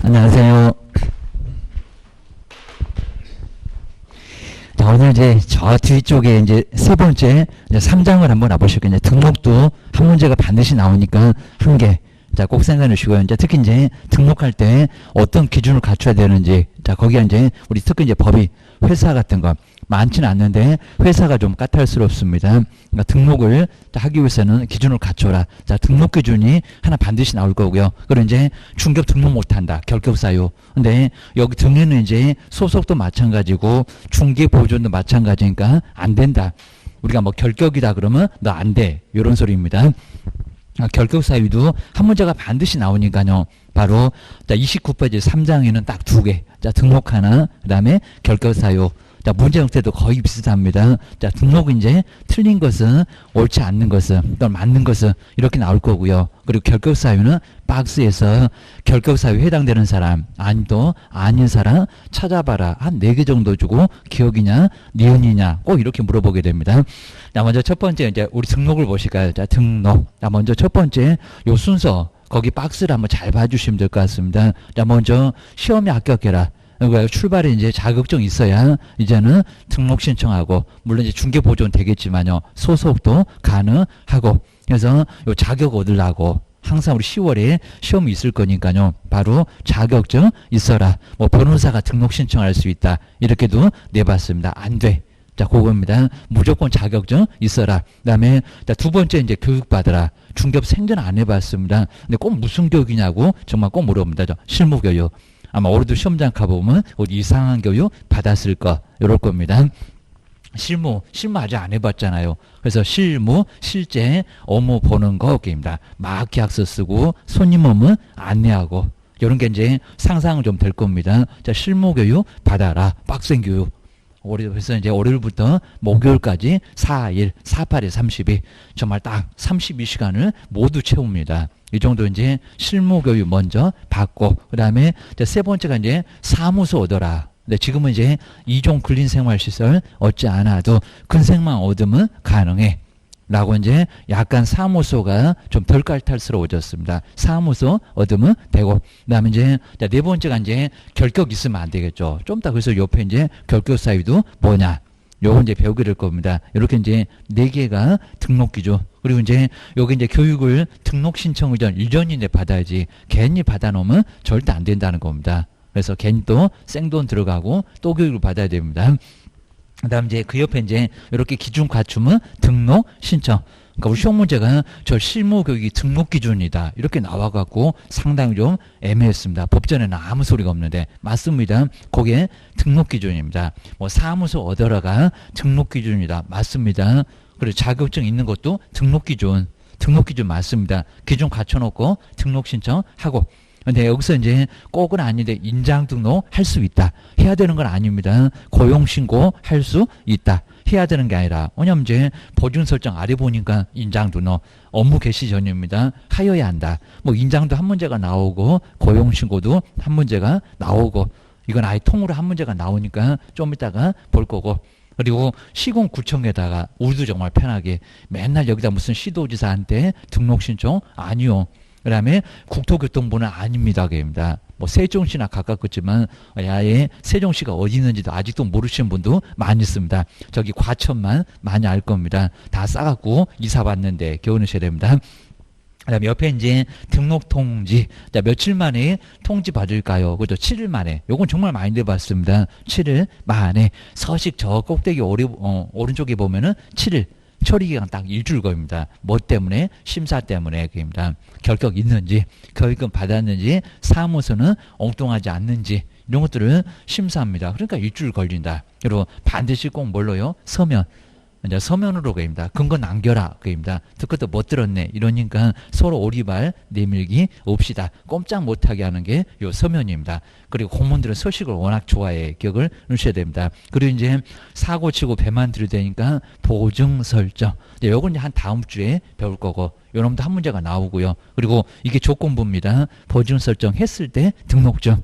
안녕하세요. 자, 오늘 이제 저 뒤쪽에 이제 세 번째 이제 3장을 한번 와보실 거예요. 등록도 한 문제가 반드시 나오니까 한 개. 자, 꼭 생각해 주시고요. 이제 특히 이제 등록할 때 어떤 기준을 갖춰야 되는지. 자, 거기에 이제 우리 특히 이제 법이 회사 같은 거 많지는 않는데 회사가 좀 까탈스럽습니다. 그러니까 등록을 하기 위해서는 기준을 갖춰라. 자, 등록 기준이 하나 반드시 나올 거고요. 그리고 이제 중개업 등록 못 한다. 결격 사유. 근데 여기 등에는 이제 소속도 마찬가지고 중개 보존도 마찬가지니까 안 된다. 우리가 뭐 결격이다 그러면 너 안 돼. 이런 소리입니다. 결격 사유도 한 문제가 반드시 나오니까요. 바로 29페이지 3장에는 딱 두 개. 자, 등록 하나, 그 다음에 결격 사유. 자, 문제 형태도 거의 비슷합니다. 자, 등록은 이제 틀린 것은, 옳지 않는 것은, 또는 맞는 것은 이렇게 나올 거고요. 그리고 결격 사유는 박스에서 결격 사유에 해당되는 사람, 아니 또 아닌 사람 찾아봐라. 한 4개 정도 주고 기억이냐, 니은이냐 꼭 이렇게 물어보게 됩니다. 자, 먼저 첫 번째 이제 우리 등록을 보실까요? 자, 등록. 자, 먼저 첫 번째 요 순서 거기 박스를 한번 잘 봐주시면 될 것 같습니다. 자, 먼저 시험에 합격해라. 그러니까 출발에 이제 자격증 있어야 이제는 등록 신청하고, 물론 이제 중개 보존 되겠지만요. 소속도 가능하고. 그래서 요 자격 얻으려고 항상 우리 10월에 시험이 있을 거니까요. 바로 자격증 있어라. 뭐 변호사가 등록 신청할 수 있다. 이렇게도 내봤습니다. 안 돼. 자, 그겁니다. 무조건 자격증 있어라. 그 다음에 두 번째 이제 교육받으라. 중개업 생전 안 해봤습니다. 근데 꼭 무슨 교육이냐고 정말 꼭 물어봅니다. 실무교육. 아마 올해도 시험장 가보면 어디 이상한 교육 받았을 거, 이럴 겁니다. 실무 아직 안 해봤잖아요. 그래서 실무, 실제 업무 보는 거, 게임입니다. 막 계약서 쓰고, 손님 오면 안내하고, 이런 게 이제 상상은 좀 될 겁니다. 자, 실무 교육 받아라. 빡센 교육. 그래서 이제 월요일부터 목요일까지 4일, 48에 32. 정말 딱 32시간을 모두 채웁니다. 이 정도 이제 실무 교육 먼저 받고, 그 다음에 세 번째가 이제 사무소 얻어라. 근데 지금은 이제 2종 근린생활시설 얻지 않아도 근생만 얻으면 가능해. 라고 이제 약간 사무소가 좀 덜 깔탈스러워졌습니다. 사무소 얻으면 되고. 그 다음에 이제 네 번째가 이제 결격 있으면 안 되겠죠. 좀 이따 그래서 옆에 이제 결격 사유도 뭐냐. 요거 이제 배우게 될 겁니다. 이렇게 이제 4개가 등록 기준. 그리고 이제 여기 이제 교육을 등록 신청 의전 1년 이내 받아야지, 괜히 받아놓으면 절대 안 된다는 겁니다. 그래서 괜히 또 생돈 들어가고 또 교육을 받아야 됩니다. 그 다음 이제 그 옆에 이제 이렇게 기준 갖추면 등록 신청. 그러니까 우리 시험 문제가 저 실무 교육이 등록 기준이다. 이렇게 나와갖고 상당히 좀 애매했습니다. 법전에는 아무 소리가 없는데. 맞습니다. 그게 등록 기준입니다. 뭐 사무소 얻어라가 등록 기준이다. 맞습니다. 그리고 자격증 있는 것도 등록 기준 맞습니다. 기준 갖춰놓고 등록 신청하고. 근데 여기서 이제 꼭은 아닌데 인장 등록 할 수 있다. 해야 되는 건 아닙니다. 고용 신고 할 수 있다. 해야 되는 게 아니라, 왜냐면 이제 보증 설정 아래 보니까 인장 등록 업무 개시 전입니다. 하여야 한다. 뭐 인장도 한 문제가 나오고 고용 신고도 한 문제가 나오고, 이건 아예 통으로 한 문제가 나오니까 좀 이따가 볼 거고. 그리고 시군구청에다가 우리도 정말 편하게 맨날 여기다 무슨 시도지사한테 등록 신청 아니요. 그 다음에 국토교통부는 아닙니다. 그입니다. 뭐 세종시나 가깝겠지만 아예 세종시가 어디 있는지도 아직도 모르시는 분도 많이 있습니다. 저기 과천만 많이 알 겁니다. 다 싸갖고 이사 왔는데 겨우내셔야 됩니다. 그 다음에 옆에 이제 등록 통지. 자, 며칠 만에 통지 받을까요? 그죠? 7일 만에. 요건 정말 많이 내봤습니다. 7일 만에. 서식 저 꼭대기 오른쪽에 보면은 7일. 처리기간 딱 일주일 겁니다. 뭐 때문에? 심사 때문에. 그입니다. 결격 있는지, 교육금 받았는지, 사무소는 엉뚱하지 않는지, 이런 것들을 심사합니다. 그러니까 일주일 걸린다. 그리고 반드시 꼭 뭘로요? 서면. 이제 서면으로 그입니다. 근거 남겨라. 그입니다. 듣고도 못 들었네. 이러니까 서로 오리발 내밀기 없이다. 꼼짝 못하게 하는 게 요 서면입니다. 그리고 공무원들은 서식을 워낙 좋아해. 기억을 넣으셔야 됩니다. 그리고 이제 사고 치고 배만 들이대니까 보증 설정. 이제 요건 이제 한 다음 주에 배울 거고, 요놈도 한 문제가 나오고요. 그리고 이게 조건부입니다. 보증 설정 했을 때 등록증.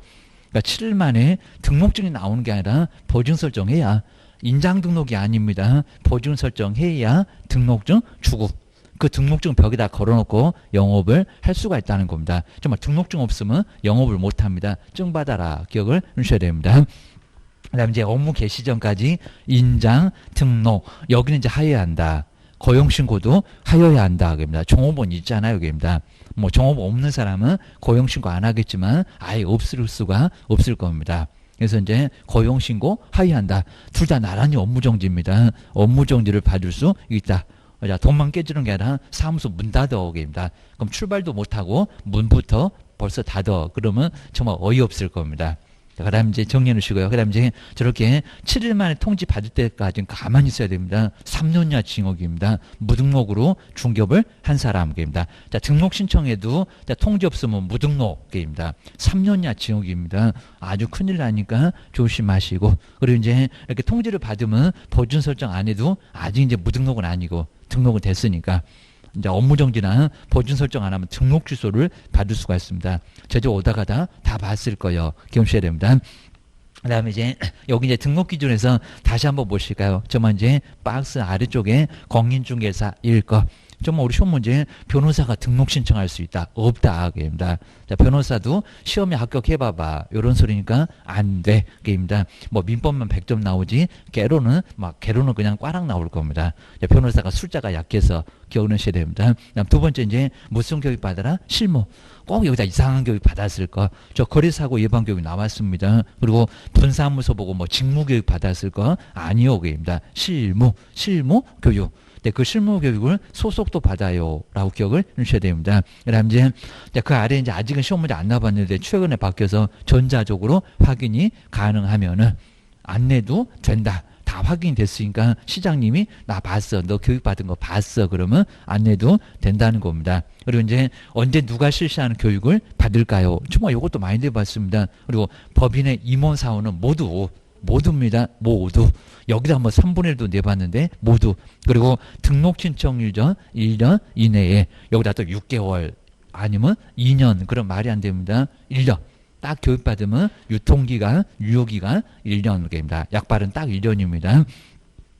그러니까 7일 만에 등록증이 나오는 게 아니라 보증 설정해야, 인장 등록이 아닙니다. 보증 설정해야 등록증 주고. 그 등록증 벽에다 걸어놓고 영업을 할 수가 있다는 겁니다. 정말 등록증 없으면 영업을 못합니다. 증 받아라 기억을 해주셔야 됩니다. 그다음에 이제 업무 개시 전까지 인장, 등록 여기는 이제 하여야 한다. 고용신고도 하여야 한다. 그럽니다. 종업원 있잖아요. 여기입니다. 뭐 종업원 없는 사람은 고용신고 안 하겠지만 아예 없을 수가 없을 겁니다. 그래서 이제 고용신고 하여한다. 둘 다 나란히 업무정지입니다. 업무정지를 받을 수 있다. 자, 돈만 깨지는 게 아니라 사무소 문 닫어. 입니다. 그럼 출발도 못하고 문부터 벌써 닫어. 그러면 정말 어이없을 겁니다. 그 다음 이제 정리해 놓으시고요. 그 다음 이제 저렇게 7일 만에 통지 받을 때까지는 가만히 있어야 됩니다. 3년 이하 징역입니다. 무등록으로 중개업을 한 사람입니다. 자, 등록 신청에도 자, 통지 없으면 무등록입니다. 3년 이하 징역입니다. 아주 큰일 나니까 조심하시고, 그리고 이제 이렇게 통지를 받으면 보준 설정 안 해도 아직 이제 무등록은 아니고 등록은 됐으니까 이제 업무정지나 보준 설정 안 하면 등록 취소를 받을 수가 있습니다. 제주 오다가다 다 봤을 거예요. 기억하셔야 됩니다. 그 다음에 이제 여기 이제 등록 기준에서 다시 한번 보실까요? 정말 이제 박스 아래쪽에 공인중개사 일거. 정말 우리 시험 문제 변호사가 등록 신청할 수 있다. 없다. 그입니다. 자, 변호사도 시험에 합격해봐봐. 이런 소리니까 안 돼. 그입니다. 뭐 민법만 100점 나오지 개로는 그냥 꽈락 나올 겁니다. 자, 변호사가 숫자가 약해서 기억하셔야 됩니다. 그다음 두 번째 이제 무슨 교육 받아라? 실무. 꼭 여기다 이상한 교육 받았을 거. 저 거래사고 예방 교육 나왔습니다. 그리고 분사무소 보고 뭐 직무 교육 받았을 거 아니요. 그입니다. 실무 교육. 네, 그 실무 교육을 소속도 받아요. 라고 기억을 해주셔야 됩니다. 그 다음 이제 그 아래 이제 아직은 시험 문제 안 나봤는데 최근에 바뀌어서 전자적으로 확인이 가능하면은 안 내도 된다. 다 확인이 됐으니까 시장님이 나 봤어. 너 교육받은 거 봤어. 그러면 안 내도 된다는 겁니다. 그리고 이제 언제 누가 실시하는 교육을 받을까요? 정말 이것도 많이 내봤습니다. 그리고 법인의 임원사원은 모두입니다. 모두. 여기다 한번 3분의 1도 내봤는데 모두. 그리고 등록 신청일 전 1년 이내에 여기다 또 6개월 아니면 2년. 그런 말이 안 됩니다. 1년. 딱 교육받으면 유통기간, 유효기간 1년입니다. 약발은 딱 1년입니다.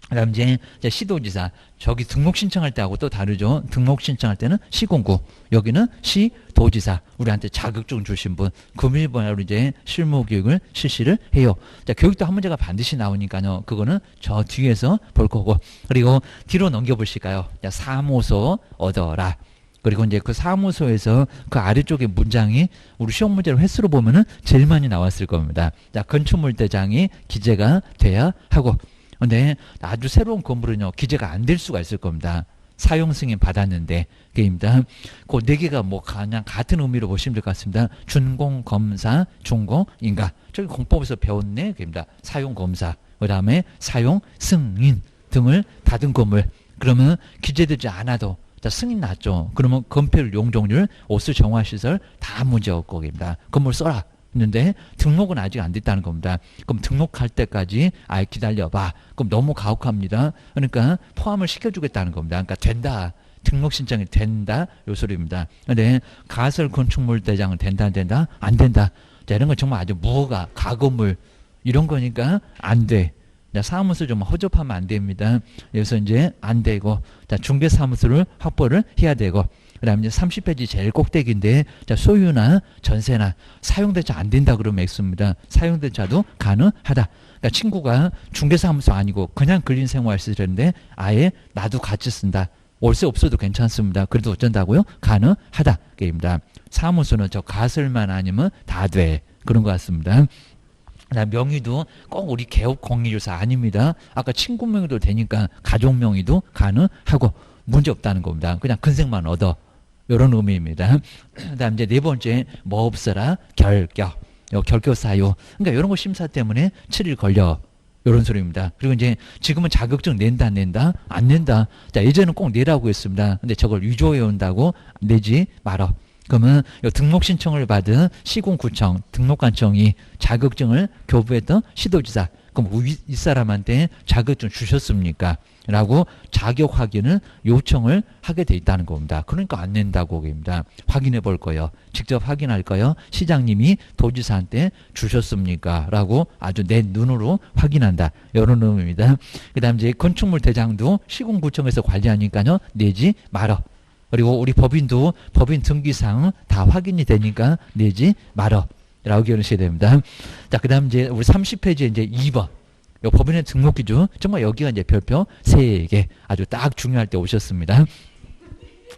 그 다음 이제 시도지사. 저기 등록 신청할 때하고 또 다르죠. 등록 신청할 때는 시군구. 여기는 시도지사. 우리한테 자격증 주신 분. 금일번으로 이제 실무교육을 실시를 해요. 자, 교육도 한 문제가 반드시 나오니까요. 그거는 저 뒤에서 볼 거고. 그리고 뒤로 넘겨보실까요? 자, 사무소 얻어라. 그리고 이제 그 사무소에서 그 아래쪽에 문장이 우리 시험 문제를 횟수로 보면은 제일 많이 나왔을 겁니다. 자, 건축물대장이 기재가 돼야 하고. 근데 아주 새로운 건물은요, 기재가 안 될 수가 있을 겁니다. 사용 승인 받았는데, 그입니다. 그 네 개가 뭐 그냥 같은 의미로 보시면 될 것 같습니다. 준공, 검사, 준공, 인가. 저기 공법에서 배웠네, 그입니다. 사용 검사, 그 다음에 사용 승인 등을 받은 건물. 그러면 기재되지 않아도 자, 승인 났죠. 그러면 건폐율, 용적률, 오수 정화시설 다 문제 없고, 그입니다. 건물 써라. 했는데 등록은 아직 안 됐다는 겁니다. 그럼 등록할 때까지 아예 기다려봐. 그럼 너무 가혹합니다. 그러니까 포함을 시켜주겠다는 겁니다. 그러니까 된다. 등록 신청이 된다. 요 소리입니다. 근데 가설 건축물 대장은 된다 안 된다? 안 된다. 자, 이런 건 정말 아주 무허가, 가건물 이런 거니까 안 돼. 자, 사무소 좀 허접하면 안 됩니다. 그래서 이제 안 되고, 자, 중개사무소를 확보를 해야 되고, 그 다음에 이제 30페이지 제일 꼭대기인데, 자, 소유나 전세나 사용대차 안 된다 그러면 X입니다. 사용대차도 가능하다. 그러니까 친구가 중개사무소 아니고 그냥 근린생활 쓰는데 아예 나도 같이 쓴다. 월세 없어도 괜찮습니다. 그래도 어쩐다고요? 가능하다. 게입니다. 사무소는 저 가설만 아니면 다 돼. 그런 것 같습니다. 명의도 꼭 우리 개업 공인주사 아닙니다. 아까 친구 명의도 되니까 가족 명의도 가능하고 문제 없다는 겁니다. 그냥 근생만 얻어. 이런 의미입니다. 그 다음 이제 네 번째, 뭐 없어라? 결격. 결격 사유. 그러니까 이런 거 심사 때문에 7일 걸려. 이런 소리입니다. 그리고 이제 지금은 자격증 낸다, 안 낸다? 안 낸다. 자, 예전에는 꼭 내라고 했습니다. 근데 저걸 유조해 온다고 내지 말어. 그러면 등록 신청을 받은 시군구청, 등록관청이 자격증을 교부했던 시도지사, 그럼 이 사람한테 자격증 주셨습니까? 라고 자격 확인을 요청을 하게 돼 있다는 겁니다. 그러니까 안 낸다고 얘기합니다. 확인해 볼 거예요. 직접 확인할 거예요. 시장님이 도지사한테 주셨습니까? 라고 아주 내 눈으로 확인한다. 이런 의미입니다. 그 다음 이제 건축물 대장도 시군구청에서 관리하니까요. 내지 말어. 그리고 우리 법인도 법인 등기상 다 확인이 되니까 내지 말어. 라고 기억하셔야 됩니다. 자, 그 다음 이제 우리 30페이지에 이제 2번. 요 법인의 등록 기준, 정말 여기가 이제 별표 3개. 아주 딱 중요할 때 오셨습니다.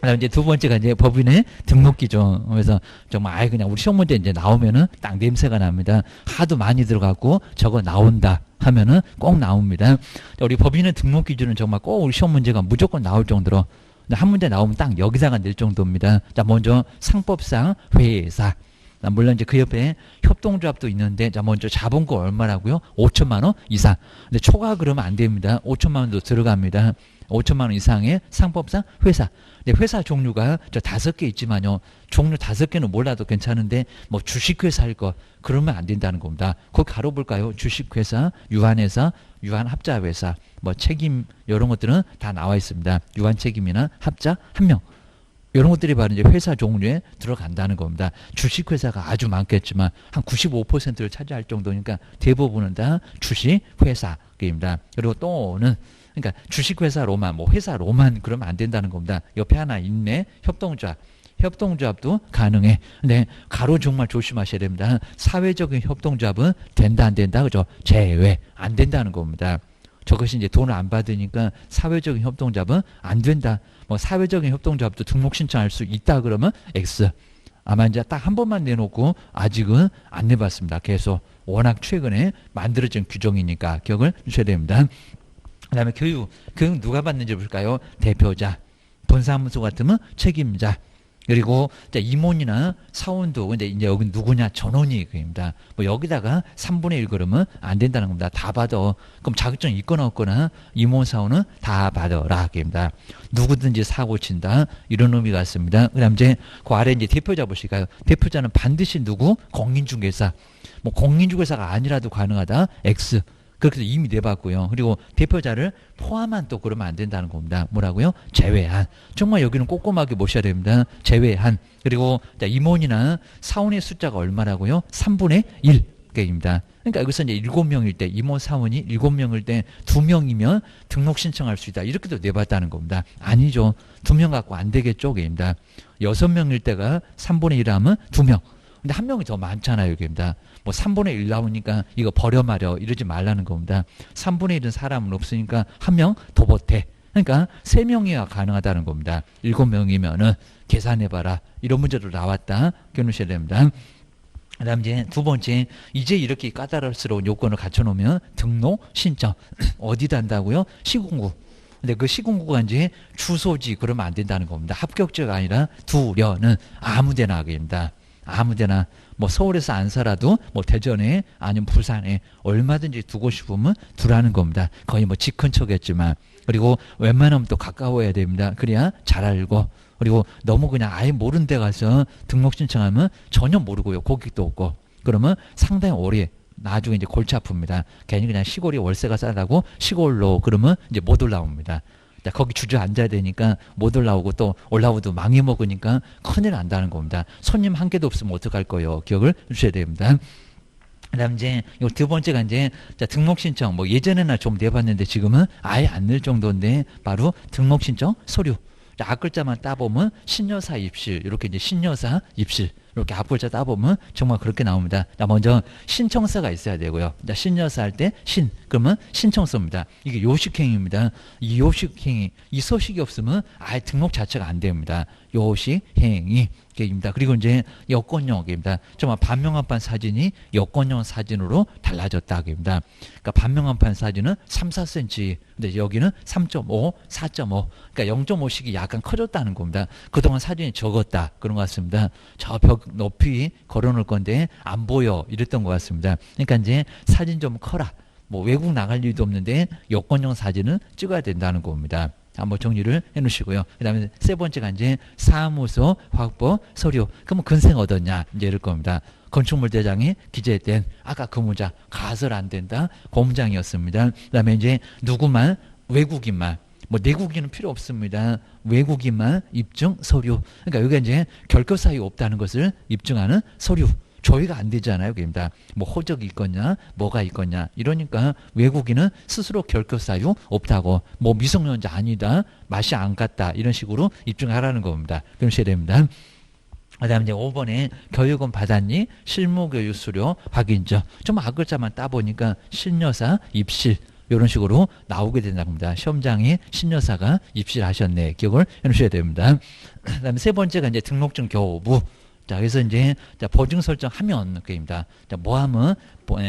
그다음 이제 두 번째가 이제 법인의 등록 기준. 그래서 정말 아예 그냥 우리 시험 문제 이제 나오면은 딱 냄새가 납니다. 하도 많이 들어갔고 저거 나온다 하면은 꼭 나옵니다. 우리 법인의 등록 기준은 정말 꼭 우리 시험 문제가 무조건 나올 정도로 한 문제 나오면 딱 여기다가 낼 정도입니다. 자, 먼저 상법상 회사. 물론 이제 그 옆에 협동조합도 있는데, 자, 먼저 자본금 얼마라고요? 5천만 원 이상. 근데 초과 그러면 안 됩니다. 5천만 원도 들어갑니다. 5천만 원 이상의 상법상 회사. 근데 회사 종류가 저 5개 있지만요. 종류 5개는 몰라도 괜찮은데, 뭐 주식회사일 거, 그러면 안 된다는 겁니다. 거기 가로 볼까요? 주식회사, 유한회사, 유한합자회사, 뭐 책임, 이런 것들은 다 나와 있습니다. 유한책임이나 합자, 한 명. 이런 것들이 바로 이제 회사 종류에 들어간다는 겁니다. 주식회사가 아주 많겠지만 한 95%를 차지할 정도니까 대부분은 다 주식회사입니다. 그리고 또는 그러니까 주식회사로만 뭐 회사로만 그러면 안 된다는 겁니다. 옆에 하나 있네. 협동조합. 협동조합도 가능해. 근데 가로 정말 조심하셔야 됩니다. 사회적인 협동조합은 된다 안 된다 그죠? 제외 안 된다는 겁니다. 저것이 이제 돈을 안 받으니까 사회적인 협동조합은 안 된다. 뭐 사회적인 협동조합도 등록 신청할 수 있다 그러면 X. 아마 이제 딱 한 번만 내놓고 아직은 안 내봤습니다. 계속 워낙 최근에 만들어진 규정이니까 기억을 주셔야 됩니다. 그 다음에 교육 누가 받는지 볼까요? 대표자, 본사무소 같으면 책임자. 그리고 임원이나 사원도 근데 이제 여기 누구냐 전원이 그입니다. 뭐 여기다가 3분의 1 그러면 안 된다는 겁니다. 다 받아. 그럼 자격증 있거나 없거나 임원 사원은 다 받아라 그입니다. 누구든지 사고 친다 이런 의미가 있습니다. 그다음 이제 그 아래 이제 대표자 보실까요? 대표자는 반드시 누구? 공인중개사. 뭐 공인중개사가 아니라도 가능하다. X. 그렇게 이미 내봤고요. 그리고 대표자를 포함한 또 그러면 안 된다는 겁니다. 뭐라고요? 제외한. 정말 여기는 꼼꼼하게 보셔야 됩니다. 제외한. 그리고 임원이나 사원의 숫자가 얼마라고요? 3분의 1개입니다. 그러니까 여기서 이제 7명일 때 임원 사원이 7명일 때 2명이면 등록 신청할 수 있다. 이렇게도 내봤다는 겁니다. 아니죠. 2명 갖고 안 되겠죠. 입니다. 6명일 때가 3분의 1 하면 2명. 근데 한 명이 더 많잖아요, 여기입니다. 뭐 3분의 1 나오니까 이거 버려 말여 이러지 말라는 겁니다. 3분의 1은 사람은 없으니까 한 명 더 보태. 그러니까 3명이야 가능하다는 겁니다. 7명이면은 계산해봐라. 이런 문제도 나왔다. 기억하셔야 됩니다. 그 다음 이제 두 번째, 이제 이렇게 까다로운 요건을 갖춰놓으면 등록 신청. 어디다 한다고요? 시군구. 근데 그 시군구가 이제 주소지 그러면 안 된다는 겁니다. 합격자가 아니라 두려는 아무데나 하게입니다. 아무데나 뭐 서울에서 안 살아도 뭐 대전에 아니면 부산에 얼마든지 두고 싶으면 두라는 겁니다. 거의 뭐 집 근처겠지만. 그리고 웬만하면 또 가까워야 됩니다. 그래야 잘 알고. 그리고 너무 그냥 아예 모르는 데 가서 등록 신청하면 전혀 모르고요. 고객도 없고. 그러면 상당히 오래 나중에 이제 골치 아픕니다. 괜히 그냥 시골이 월세가 싸다고 시골로 그러면 이제 못 올라옵니다. 거기 주저앉아야 되니까 못 올라오고 또 올라오도 망해 먹으니까 큰일 난다는 겁니다. 손님 한 개도 없으면 어떡할 거예요. 기억을 주셔야 됩니다. 그 다음 이제 요 두 번째가 이제 등록 신청 뭐 예전에나 좀 내봤는데 지금은 아예 안 낼 정도인데 바로 등록 신청 서류. 앞글자만 따보면 신여사 입실 이렇게 이제 신여사 입실 이렇게 앞글자 따보면 정말 그렇게 나옵니다. 먼저 신청서가 있어야 되고요. 신여사 할 때 신 그러면 신청서입니다. 이게 요식행위입니다. 이 요식행위 이 서식이 없으면 아예 등록 자체가 안 됩니다. 요식행위 입니다. 그리고 이제 여권용입니다. 정말 반명한판 사진이 여권용 사진으로 달라졌다입니다. 그러니까 반명한판 사진은 3, 4cm, 근데 여기는 3.5, 4.5. 그러니까 0.5씩이 약간 커졌다는 겁니다. 그동안 사진이 적었다 그런 것 같습니다. 저 벽 높이 걸어놓을 건데 안 보여 이랬던 것 같습니다. 그러니까 이제 사진 좀 커라. 뭐 외국 나갈 일도 없는데 여권용 사진은 찍어야 된다는 겁니다. 한번 정리를 해 놓으시고요. 그 다음에 세 번째가 이제 사무소 확보 서류. 그러면 근생 얻었냐? 이제 이럴 겁니다. 건축물 대장이 기재된 아까 그 문장 가설 안 된다 그 문장이었습니다. 그다음에 이제 누구만 외국인만 뭐 내국인은 필요 없습니다. 외국인만 입증 서류. 그러니까 여기가 이제 결격 사유 없다는 것을 입증하는 서류. 조회가 안 되잖아요. 그입니다. 뭐 호적이 있거냐, 뭐가 있거냐. 이러니까 외국인은 스스로 결격 사유 없다고, 뭐 미성년자 아니다, 맛이 안 갔다 이런 식으로 입증하라는 겁니다. 그러셔야 됩니다. 그다음에 이제 5번에 교육은 받았니? 실무교육 수료 확인죠. 좀 앞글자만 따보니까 신여사 입실. 이런 식으로 나오게 된답니다. 시험장에 신여사가 입실하셨네. 기억을 해놓으셔야 됩니다. 그 다음에 세 번째가 이제 등록증 교부. 자, 그래서 이제 보증 설정하면 그입니다. 자, 뭐 하면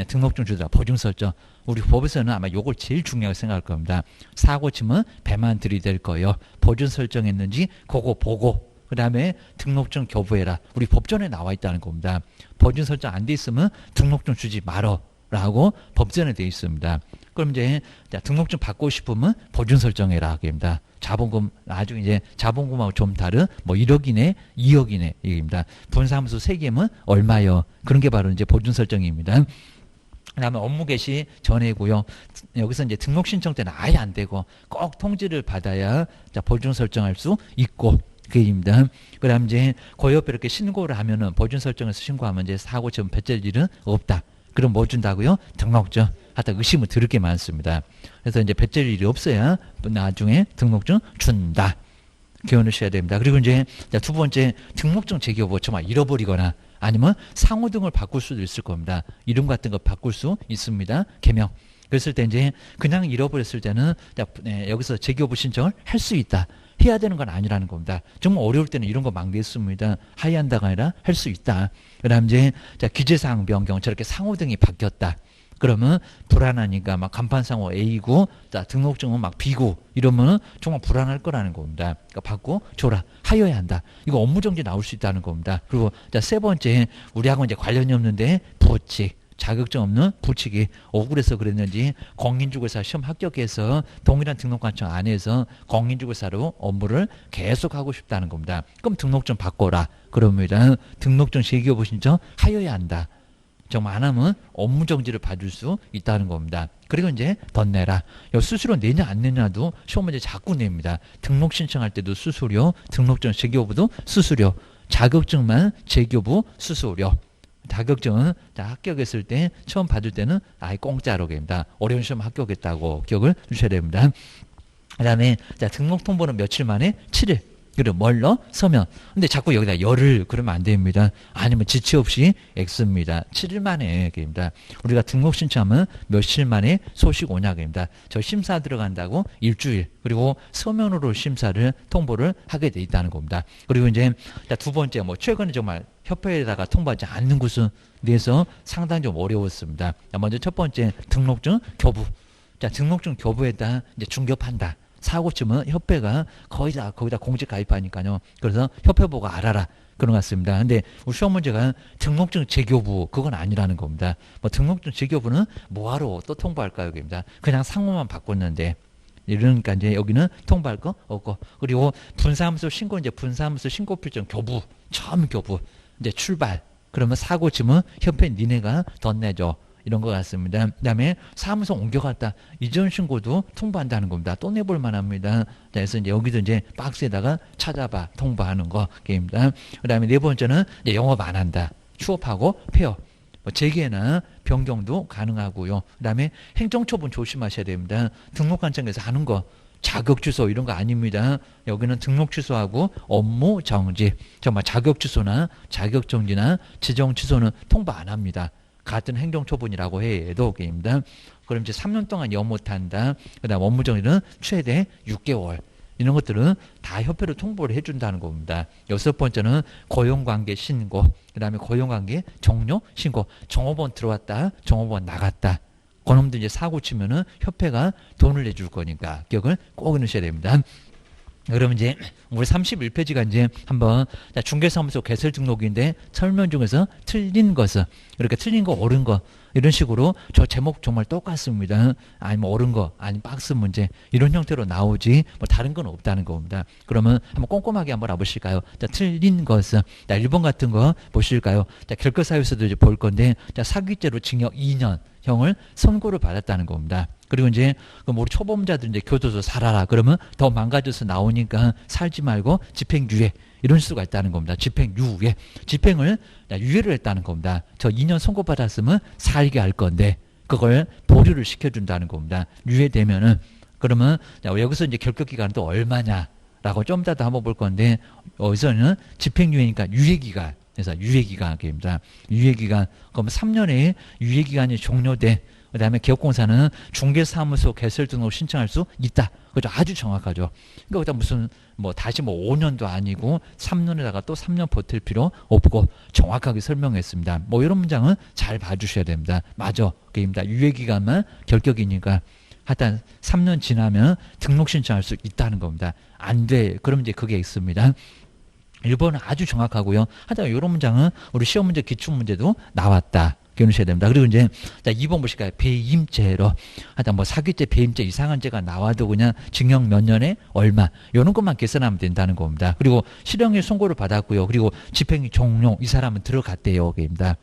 등록증 주더라. 보증 설정. 우리 법에서는 아마 요걸 제일 중요하게 생각할 겁니다. 사고 치면 배만 들이댈 거예요. 보증 설정했는지 그거 보고 그 다음에 등록증 교부해라. 우리 법전에 나와 있다는 겁니다. 보증 설정 안 돼 있으면 등록증 주지 말어. 라고 법전에 되어 있습니다. 그럼 이제 등록증 받고 싶으면 보증 설정해라. 그입니다. 자본금 나중에 이제 자본금하고 좀 다른 뭐 1억 이내, 2억 이내 얘기입니다. 분사함수 세개면 얼마요? 그런 게 바로 이제 보증 설정입니다. 그다음에 업무 개시 전에고요. 여기서 이제 등록 신청 때는 아예 안 되고 꼭 통지를 받아야 보증 설정할 수 있고. 그입니다. 그다음 이제 그 옆에 이렇게 신고를 하면은 보증 설정에서 신고하면 이제 사고 처분 배칠 일은 없다. 그럼 뭐 준다고요? 등록증. 하여튼 의심을 들을 게 많습니다. 그래서 이제 배칠 일이 없어야 나중에 등록증 준다. 기억하셔야 됩니다. 그리고 이제 두 번째 등록증 재기여부 정말 잃어버리거나 아니면 상호등을 바꿀 수도 있을 겁니다. 이름 같은 거 바꿀 수 있습니다. 개명. 그랬을 때 이제 그냥 잃어버렸을 때는 여기서 재기여부 신청을 할 수 있다. 해야 되는 건 아니라는 겁니다. 정말 어려울 때는 이런 거 막내습니다. 하이한다가 아니라 할 수 있다. 그 다음 이제 기재사항 변경 저렇게 상호등이 바뀌었다. 그러면 불안하니까 막 간판상호 A고 등록증은 막 B고 이러면은 정말 불안할 거라는 겁니다. 그러니까 받고 줘라. 하여야 한다. 이거 업무정지 나올 수 있다는 겁니다. 그리고 세 번째 우리하고 이제 관련이 없는데 부칙. 자격증 없는 부칙이 억울해서 그랬는지 공인중개사 시험 합격해서 동일한 등록관청 안에서 공인중개사로 업무를 계속하고 싶다는 겁니다. 그럼 등록증 바꿔라. 그럽니다. 등록증 재기여부 신청 하여야 한다. 정말 안 하면 업무정지를 받을 수 있다는 겁니다. 그리고 이제 더 내라. 수수료 내냐 안 내냐도 시험 문제 자꾸 냅니다. 등록 신청할 때도 수수료, 등록증 재기여부도 수수료, 자격증만 재기여부 수수료. 자격증은 합격했을 때 처음 받을 때는 아예 공짜로 됩니다. 어려운 시험 합격했다고 기억을 주셔야 됩니다. 그 다음에 등록 통보는 며칠 만에 7일. 그리고 뭘로? 서면. 근데 자꾸 여기다 열을 그러면 안 됩니다. 아니면 지체 없이 X입니다. 7일 만에 됩니다. 우리가 등록 신청하면 며칠 만에 소식 오냐 됩니다. 저 심사 들어간다고 일주일. 그리고 서면으로 심사를 통보를 하게 돼 있다는 겁니다. 그리고 이제 두 번째 뭐 최근에 정말 협회에다가 통보하지 않는 곳은 내서 상당히 좀 어려웠습니다. 먼저 첫 번째 등록증 교부. 등록증 교부에다 이제 중개판다. 사고 치면 협회가 거기다 공직 가입하니까요. 그래서 협회 보고 알아라. 그런 것 같습니다. 근데 우리 시험 문제가 등록증 재교부 그건 아니라는 겁니다. 뭐 등록증 재교부는 뭐하러 또 통보할까요? 여기입니다. 그냥 상호만 바꿨는데 이러니까 이제 여기는 통보할 거 없고 그리고 분사함수 신고 이제 분사함수 신고 필정 교부 처음 교부 이제 출발 그러면 사고 치면 협회 니네가 더 내줘. 이런 것 같습니다. 그 다음에 사무소 옮겨갔다. 이전 신고도 통보한다는 겁니다. 또 내볼 만합니다. 그래서 이제 여기도 이제 박스에다가 찾아봐. 통보하는 거. 게임입니다. 그 다음에 네 번째는 이제 영업 안 한다. 휴업하고 폐업. 뭐 재개나 변경도 가능하고요. 그 다음에 행정처분 조심하셔야 됩니다. 등록관청에서 하는 거. 자격 취소 이런 거 아닙니다. 여기는 등록 취소하고 업무 정지. 정말 자격 취소나 자격 정지나 지정 취소는 통보 안 합니다. 같은 행정처분이라고 해도 게임입니다. 그럼 이제 3년 동안 영 못한다. 그 다음 업무정지는 최대 6개월. 이런 것들은 다 협회로 통보를 해준다는 겁니다. 여섯 번째는 고용관계 신고. 그 다음에 고용관계 종료 신고. 종업원 들어왔다. 종업원 나갔다. 그놈도 이제 사고 치면은 협회가 돈을 내줄 거니까 기억을 꼭 넣으셔야 됩니다. 그러면 이제 우리 31페이지가 이제 한번 자, 중개사무소 개설 등록인데 설명 중에서 틀린 것은 이렇게 틀린 거 옳은 거 이런 식으로 저 제목 정말 똑같습니다. 아니면 옳은 거 아니면 박스 문제 이런 형태로 나오지 뭐 다른 건 없다는 겁니다. 그러면 한번 꼼꼼하게 한번 알아보실까요? 자, 틀린 것은 자, 1번 같은 거 보실까요? 자, 결과사유에서도 이제 볼 건데 자, 사기죄로 징역 2년 형을 선고를 받았다는 겁니다. 그리고 이제 그럼 우리 초범자들 이제 교도소 살아라 그러면 더 망가져서 나오니까 살지 말고 집행유예 이런 수가 있다는 겁니다. 집행유예 집행을 유예를 했다는 겁니다. 저 2년 선고받았으면 살게 할 건데 그걸 보류를 시켜준다는 겁니다. 유예되면은 그러면 여기서 이제 결격기간은 또 얼마냐라고 좀 이따 한번 볼 건데 여기서는 집행유예니까 유예기간 그래서 유예기간입니다. 유예기간 그럼 3년의 유예기간이 종료돼 그 다음에 기업공사는 중개사무소 개설 등록 신청할 수 있다. 그죠? 아주 정확하죠. 그러니까 무슨 뭐 다시 뭐 5년도 아니고 3년에다가 또 3년 버틸 필요 없고 정확하게 설명했습니다. 뭐 이런 문장은 잘 봐주셔야 됩니다. 맞아. 그입니다. 유예기간만 결격이니까 하여튼 3년 지나면 등록 신청할 수 있다는 겁니다. 안 돼. 그럼 이제 그게 있습니다. 1번은 아주 정확하고요. 하여튼 이런 문장은 우리 시험 문제 기출 문제도 나왔다. 기억하셔야 됩니다. 그리고 이제 자 2번 보실까요? 배임죄로 하여튼 뭐 사기죄, 배임죄 이상한 죄가 나와도 그냥 징역 몇 년에 얼마 이런 것만 계산하면 된다는 겁니다. 그리고 실형의 선고를 받았고요. 그리고 집행이 종료 이 사람은 들어갔대요. 입니다.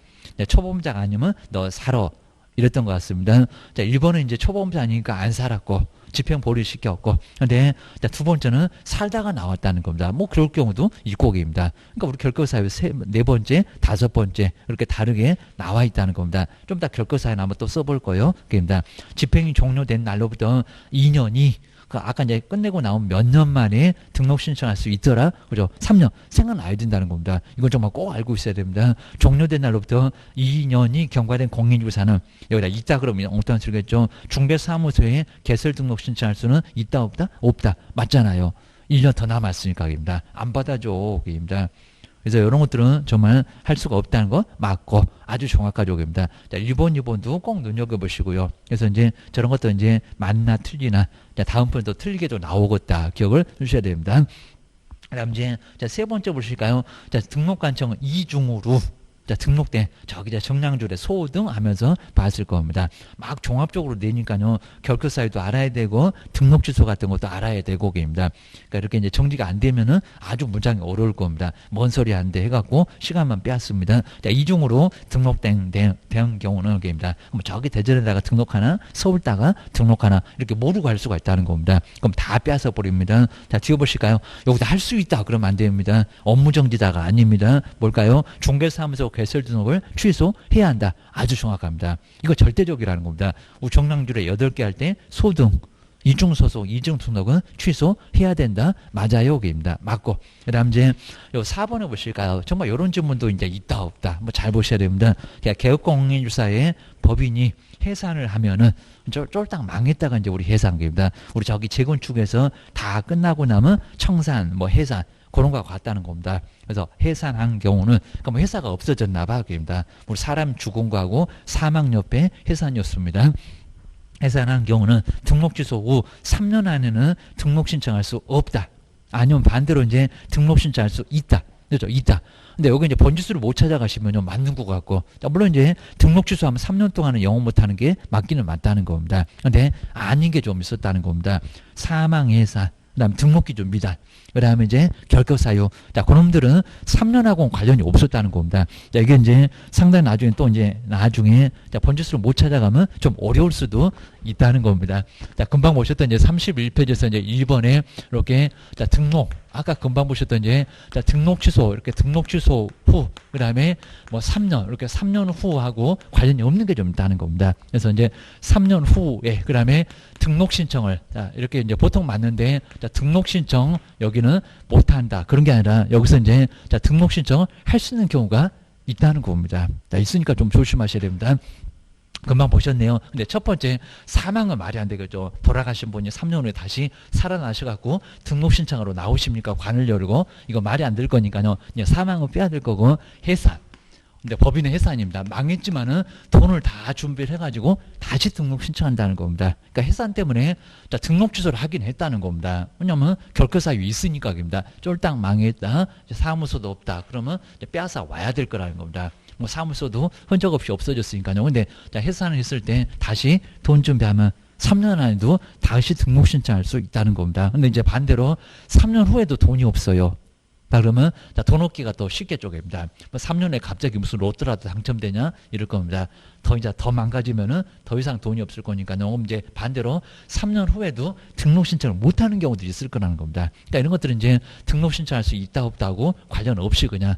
초범자가 아니면 너 살아 이랬던 것 같습니다. 자 1번은 이제 초범자 아니니까 안 살았고 집행 보류 시켰고 근데 두 번째는 살다가 나왔다는 겁니다. 뭐 그럴 경우도 있고 입니다. 그러니까 우리 결과사유 네 번째, 다섯 번째 이렇게 다르게 나와 있다는 겁니다. 좀 더 결과사유는 한번 또 써볼 거예요. 그입니다. 집행이 종료된 날로부터 2년이 그 아까 이제 끝내고 나온 몇 년 만에 등록 신청할 수 있더라. 그죠? 3년 생각나야 된다는 겁니다. 이건 정말 꼭 알고 있어야 됩니다. 종료된 날로부터 2년이 경과된 공인중개사는 여기다 있다 그러면 엉뚱한 소리겠죠. 중개사무소에 개설 등록 신청할 수는 있다 없다? 없다. 맞잖아요. 1년 더 남았으니까 입니다. 안 받아줘. 입니다. 그래서 이런 것들은 정말 할 수가 없다는 거 맞고 아주 정확하죠. 입니다. 자, 1번, 2번도 꼭 눈여겨보시고요. 그래서 이제 저런 것도 이제 맞나 틀리나 자, 다음번에도 틀리게도 나오겠다. 기억을 주셔야 됩니다. 그 다음 이제 자, 세 번째 보실까요? 자, 등록관청은 이중으로 자, 등록된 저기 정량줄에 소등 하면서 봤을 겁니다. 막 종합적으로 내니까요. 결격사유도 알아야 되고 등록 주소 같은 것도 알아야 되고 입니다. 그러니까 이렇게 이제 정리가 안 되면은 아주 문장이 어려울 겁니다. 뭔 소리 안 돼 해갖고 시간만 빼앗습니다. 자, 이중으로 등록된 경우는 입니다. 그럼 저기 대전에다가 등록하나 서울다가 등록하나 이렇게 모르고 할 수가 있다는 겁니다. 그럼 다 빼앗아 버립니다. 자, 지워보실까요? 여기다 할 수 있다 그러면 안 됩니다. 업무정지다가 아닙니다. 뭘까요? 중개사무소 개설 등록을 취소해야 한다. 아주 정확합니다. 이거 절대적이라는 겁니다. 우리 정량줄에 8개 할 때 소등, 이중소속, 이중등록은 취소해야 된다. 맞아요. 입니다. 맞고. 그 다음 이제 요 4번에 보실까요? 정말 이런 질문도 이제 있다 없다. 뭐 잘 보셔야 됩니다. 개업공인주사의 법인이 해산을 하면은 쫄딱 망했다가 이제 우리 해산입니다. 우리 저기 재건축에서 다 끝나고 나면 청산, 뭐 해산 그런 거 같다는 겁니다. 그래서 해산한 경우는 그러니까 뭐 회사가 없어졌나 봐. 그입니다. 우리 사람 죽은 거하고 사망 옆에 해산이었습니다. 해산한 경우는 등록 취소 후 3년 안에는 등록 신청할 수 없다. 아니면 반대로 이제 등록 신청할 수 있다. 그렇죠? 있다. 근데 여기 이제 번지수를 못 찾아가시면요 맞는 것 같고 물론 이제 등록 취소하면 3년 동안은 영업 못하는 게 맞기는 맞다는 겁니다. 근데 아닌 게 좀 있었다는 겁니다. 사망 해산. 그다음 등록기준 미달, 그다음에 이제 결격사유. 자, 그놈들은 3년하고는 관련이 없었다는 겁니다. 자, 이게 이제 상당히 나중에 또 이제 나중에 자, 번지수를 못 찾아가면 좀 어려울 수도 있다는 겁니다. 자, 금방 보셨던 이제 31페이지에서 이제 2번에 이렇게 자, 등록. 아까 금방 보셨던 이제 자, 등록 취소 이렇게 등록 취소 후 그다음에 뭐 3년 이렇게 3년 후하고 관련이 없는 게 좀 있다는 겁니다. 그래서 이제 3년 후에 그다음에 등록 신청을 자, 이렇게 이제 보통 맞는데 자, 등록 신청 여기는 못 한다. 그런 게 아니라 여기서 이제 자, 등록 신청을 할 수 있는 경우가 있다는 겁니다. 자, 있으니까 좀 조심하셔야 됩니다. 금방 보셨네요. 근데 첫 번째 사망은 말이 안 되겠죠. 돌아가신 분이 3년 후에 다시 살아나셔갖고 등록 신청하러 나오십니까? 관을 열고 이거 말이 안 될 거니까요. 사망은 빼야 될 거고 해산. 근데 법인의 해산입니다. 망했지만은 돈을 다 준비를 해가지고 다시 등록 신청한다는 겁니다. 그러니까 해산 때문에 자, 등록 취소를 하긴 했다는 겁니다. 왜냐면 결격 사유 있으니까 입니다. 쫄딱 망했다, 사무소도 없다. 그러면 빼앗아 와야 될 거라는 겁니다. 뭐 사무소도 흔적 없이 없어졌으니까요. 근데 자, 해산을 했을 때 다시 돈 준비하면 3년 안에도 다시 등록 신청할 수 있다는 겁니다. 근데 이제 반대로 3년 후에도 돈이 없어요. 그러면 자, 돈 얻기가 더 쉽게 쪼갭니다. 뭐 3년에 갑자기 무슨 로또라도 당첨되냐 이럴 겁니다. 이제 더 망가지면은 더 이상 돈이 없을 거니까요. 이제 반대로 3년 후에도 등록 신청을 못하는 경우들이 있을 거라는 겁니다. 그러니까 이런 것들은 이제 등록 신청할 수 있다 없다고 관련 없이 그냥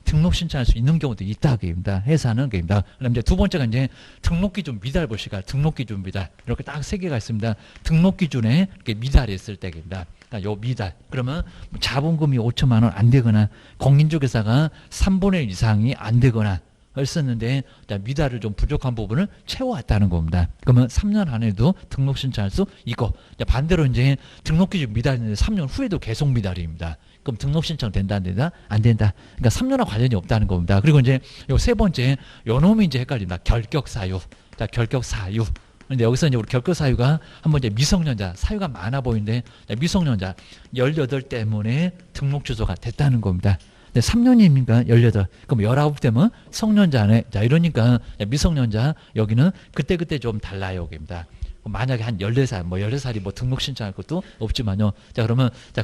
등록 신청할 수 있는 경우도 있다 그입니다. 해산은 그입니다. 그다음 이제 두 번째가 이제 등록 기준 미달 보시가 등록 기준 미달 이렇게 딱 세 개가 있습니다. 등록 기준에 이렇게 미달이 있을 때입니다. 그러니까 요 미달 그러면 자본금이 5천만 원 안 되거나 공인중개사가 3분의 1 이상이 안 되거나 했었는데 미달을 좀 부족한 부분을 채워왔다는 겁니다. 그러면 3년 안에도 등록 신청할 수 있고 반대로 이제 등록 기준 미달인데 3년 후에도 계속 미달입니다. 그럼 등록 신청 된다 안 된다? 안 된다. 그러니까 3년과 관련이 없다는 겁니다. 그리고 이제 요 세 번째 요 놈이 이제 헷갈린다. 결격 사유. 자, 결격 사유. 근데 여기서 이제 우리 결격 사유가 한번 이제 미성년자 사유가 많아 보이는데 미성년자 18 때문에 등록 취소가 됐다는 겁니다. 근데 3년입니까? 18. 그럼 19 되면 성년자네. 자, 이러니까 미성년자 여기는 그때 좀 달라요. 여기입니다. 만약에 한 14살, 뭐 14살이 뭐 등록 신청할 것도 없지만요.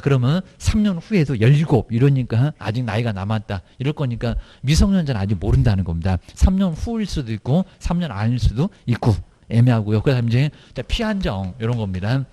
그러면 3년 후에도 17 이러니까 아직 나이가 남았다. 이럴 거니까 미성년자는 아직 모른다는 겁니다. 3년 후일 수도 있고 3년 안일 수도 있고 애매하고요. 그다음 이제 피한정 이런 겁니다.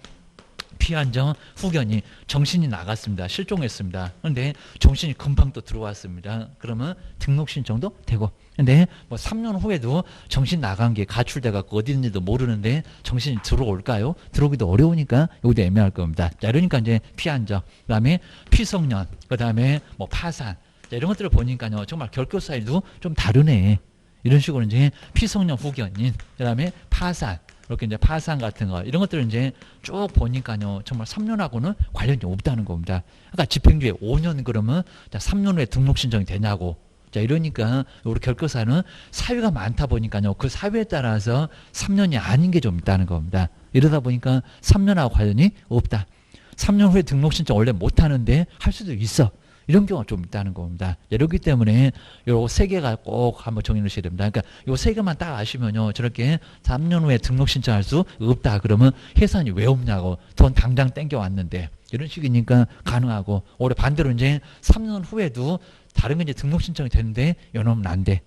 피한정 후견이 정신이 나갔습니다. 실종했습니다. 그런데 정신이 금방 또 들어왔습니다. 그러면 등록 신청도 되고. 근데 뭐 3년 후에도 정신 나간 게 가출돼갖고 어디 있는지도 모르는데 정신이 들어올까요? 들어오기도 어려우니까 여기도 애매할 겁니다. 자, 그러니까 이제 피한정, 그다음에 피성년, 그다음에 뭐 파산. 자, 이런 것들을 보니까요 정말 결격 사유도 좀 다르네. 이런 식으로 이제 피성년 후견인, 그다음에 파산, 이렇게 이제 파산 같은 거 이런 것들을 이제 쭉 보니까요 정말 3년하고는 관련이 없다는 겁니다. 아까 집행유예 5년 그러면 자 3년 후에 등록 신청이 되냐고. 자, 이러니까 우리 결격사는 사유가 많다 보니까요 그 사유에 따라서 3년이 아닌 게 좀 있다는 겁니다. 이러다 보니까 3년하고 관련이 없다. 3년 후에 등록 신청 원래 못 하는데 할 수도 있어. 이런 경우가 좀 있다는 겁니다. 이렇기 때문에 요 세 개가 꼭 한번 정해 놓으셔야 됩니다. 그러니까 요 세 개만 딱 아시면요. 저렇게 3년 후에 등록 신청할 수 없다. 그러면 해산이 왜 없냐고. 돈 당장 땡겨왔는데. 이런 식이니까 가능하고. 올해 반대로 이제 3년 후에도 다른 게 이제 등록 신청이 되는데 요놈은 안 돼.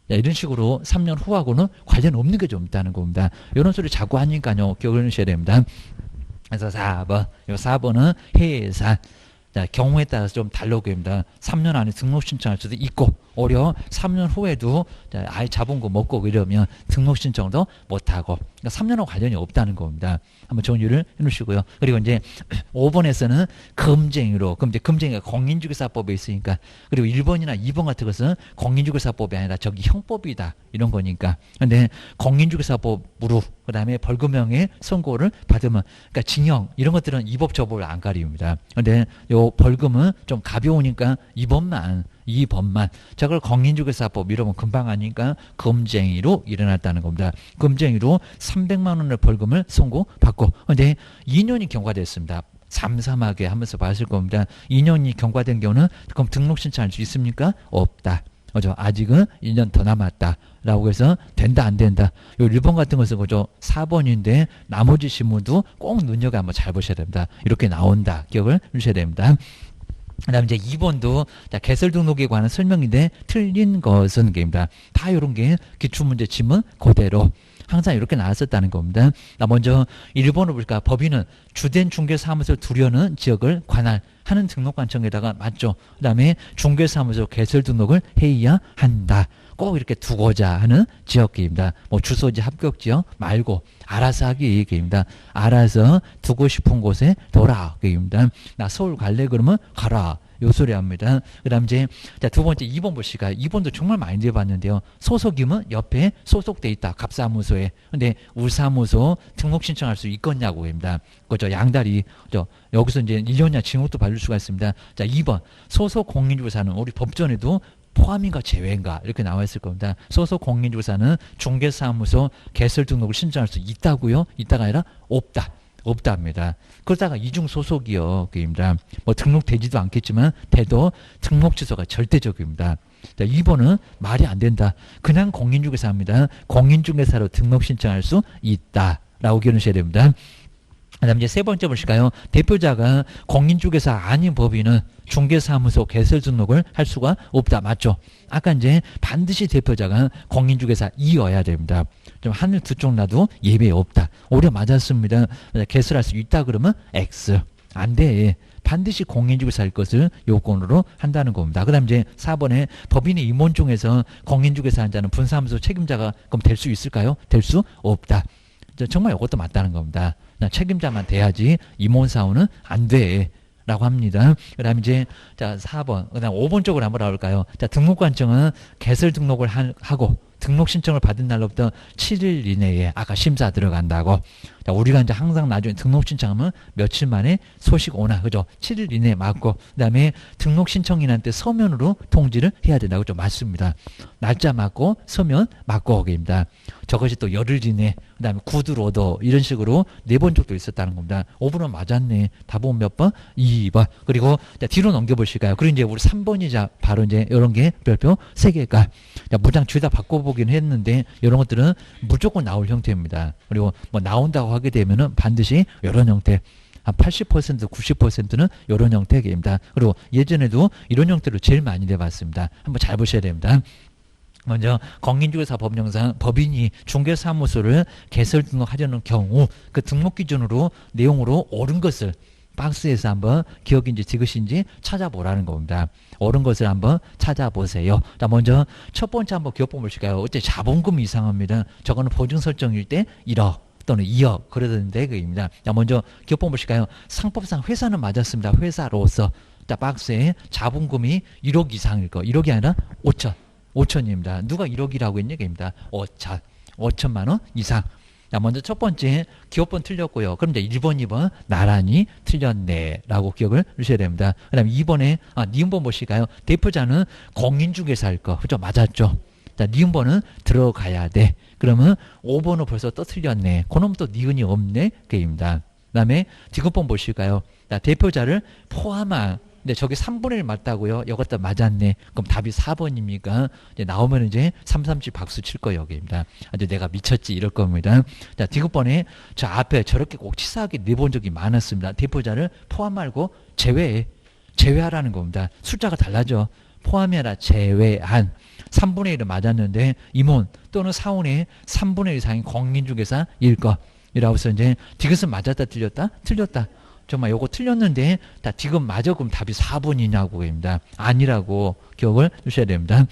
이런 식으로 3년 후하고는 관련 없는 게 좀 있다는 겁니다. 이런 소리 자꾸 하니까요. 기억을 하셔야 됩니다. 그래서 4번. 요 4번은 해산. 자, 경우에 따라서 좀 달라고입니다. 3년 안에 등록 신청할 수도 있고 오히려 3년 후에도 아예 자본금 먹고 이러면 등록 신청도 못하고 그러니까 3년하고 관련이 없다는 겁니다. 한번 정리를 해놓으시고요. 그리고 이제 5번에서는 금쟁이로 그럼 이제 금쟁이가 공인중개사법에 있으니까 그리고 1번이나 2번 같은 것은 공인중개사법이 아니라 저기 형법이다 이런 거니까 근데 공인중개사법으로 그 다음에 벌금형의 선고를 받으면 그러니까 징역 이런 것들은 이 법 저 법을 안 가립니다. 근데 요 벌금은 좀 가벼우니까 2번만 저걸 공인중개사법 이러면 금방 하니까 금쟁이로 일어났다는 겁니다. 금쟁이로 300만 원의 벌금을 선고받고 근데 2년이 경과됐습니다. 삼삼하게 하면서 봤을 겁니다. 2년이 경과된 경우는 그럼 등록 신청할 수 있습니까? 없다. 그죠? 아직은 1년 더 남았다. 라고 해서 된다 안 된다. 요 1번 같은 것은 그죠? 4번인데 나머지 신문도 꼭 눈여겨 한번 잘 보셔야 됩니다. 이렇게 나온다. 기억을 해주셔야 됩니다. 그 다음에 이제 2번도 개설 등록에 관한 설명인데 틀린 것은 게입니다. 다 이런 게 기출문제 지문 그대로 항상 이렇게 나왔었다는 겁니다. 먼저 1번을 볼까? 법인은 주된 중개사무소를 두려는 지역을 관할하는 등록관청에다가 맞죠. 그 다음에 중개사무소 개설 등록을 해야 한다. 꼭 이렇게 두고자 하는 지역계입니다. 뭐 주소지 합격지역 말고 알아서 하기 얘기입니다. 알아서 두고 싶은 곳에 둬라 얘기입니다. 나 서울 갈래 그러면 가라. 요 소리 합니다. 그 다음 이제 두 번째 2번 보시까 2번도 정말 많이 내봤는데요. 소속임은 옆에 소속돼 있다. 갑사무소에. 근데 우사무소 등록 신청할 수 있겠냐고 합니다. 그죠? 양다리. 그죠? 여기서 이제 1년이나 징역도 받을 수가 있습니다. 자, 2번 소속 공인중개사는 우리 법전에도 포함인가 제외인가 이렇게 나와 있을 겁니다. 소속 공인중개사는 중개사무소 개설 등록을 신청할 수 있다고요? 있다가 아니라 없다. 없답니다. 그러다가 이중 소속이요. 그입니다. 뭐 등록되지도 않겠지만 돼도 등록 취소가 절대적입니다. 자, 2번은 말이 안 된다. 그냥 공인중개사입니다. 공인중개사로 등록 신청할 수 있다라고 기억하셔야 됩니다. 그다음 이제 세 번째 보실까요? 대표자가 공인중개사 아닌 법인은 중개사무소 개설 등록을 할 수가 없다. 맞죠? 아까 이제 반드시 대표자가 공인중개사이어야 됩니다. 좀 하늘 두 쪽 놔도 예외 없다. 오히려 맞았습니다. 개설할 수 있다 그러면 X. 안 돼. 반드시 공인중개사일 것을 요건으로 한다는 겁니다. 그 다음 이제 4번에 법인의 임원 중에서 공인중개사 한 자는 분사무소 책임자가 그럼 될 수 있을까요? 될 수 없다. 정말 이것도 맞다는 겁니다. 책임자만 돼야지 임원사원은 안 돼. 라고 합니다. 그 다음에 이제, 자, 4번. 그 다음 5번 쪽으로 한번 나올까요? 자, 등록관청은 개설 등록을 하고 등록 신청을 받은 날로부터 7일 이내에 아까 심사 들어간다고. 자, 우리가 이제 항상 나중에 등록 신청하면 며칠 만에 소식 오나, 그죠? 7일 이내에 맞고, 그 다음에 등록 신청인한테 서면으로 통지를 해야 된다고 좀 맞습니다. 날짜 맞고, 서면 맞고, 거기입니다. 저것이 또 열흘 이내, 그 다음에 구두로도 이런 식으로 4번 쪽도 있었다는 겁니다. 5번은 맞았네. 답은 몇 번? 2번. 그리고 자, 뒤로 넘겨보실까요? 그리고 이제 우리 3번이자 바로 이제 이런 게 별표 3개가 무장 죄다 바꿔보긴 했는데 이런 것들은 무조건 나올 형태입니다. 그리고 뭐 나온다고 하게 되면은 반드시 이런 형태. 한 80%, 90%는 이런 형태입니다. 그리고 예전에도 이런 형태로 제일 많이 내봤습니다. 한번 잘 보셔야 됩니다. 먼저 공인중개사 법령상 법인이 중개사무소를 개설 등록하려는 경우 그 등록 기준으로 내용으로 옳은 것을 박스에서 한번 기억인지 지그신지 찾아보라는 겁니다. 옳은 것을 한번 찾아보세요. 자, 먼저 첫 번째 한번 기억 보실까요? 어째 자본금 이상합니다. 저거는 보증 설정일 때 1억 또는 2억 그러던데 그입니다. 자, 먼저 기억 보실까요? 상법상 회사는 맞았습니다. 회사로서 자, 박스에 자본금이 1억 이상일 거. 1억이 아니라 5천입니다. 누가 1억이라고 했냐? 입니다. 5천만 원 이상. 자, 먼저 첫 번째 기업번 틀렸고요. 그럼 이제 1번, 2번 나란히 틀렸네 라고 기억을 하셔야 됩니다. 그 다음에 2번에 니은번 보실까요? 대표자는 공인중개사일 거. 그죠? 맞았죠? 자, 니은번은 들어가야 돼. 그러면 5번은 벌써 또 틀렸네. 그놈 또 니은이 없네. 그입니다. 그 다음에 디귿번 보실까요? 자, 대표자를 포함한 근데 저게 3분의 1 맞다고요? 이것도 맞았네. 그럼 답이 4번입니까? 이제 나오면 이제 337 박수 칠 거예요, 여기입니다. 아주 내가 미쳤지 이럴 겁니다. 자, 디귿번에 저 앞에 저렇게 꼭 치사하게 내본 적이 많았습니다. 대표자를 포함 말고 제외하라는 겁니다. 숫자가 달라져. 포함해라, 제외한. 3분의 1은 맞았는데 임원 또는 사원의 3분의 1 이상이 공인중개사일 거. 이라고 해서 이제 디귿은 맞았다, 틀렸다? 틀렸다. 정말 요거 틀렸는데 다 디귿 맞아 그럼 답이 4번이냐고 입니다. 아니라고 기억을 주셔야 됩니다.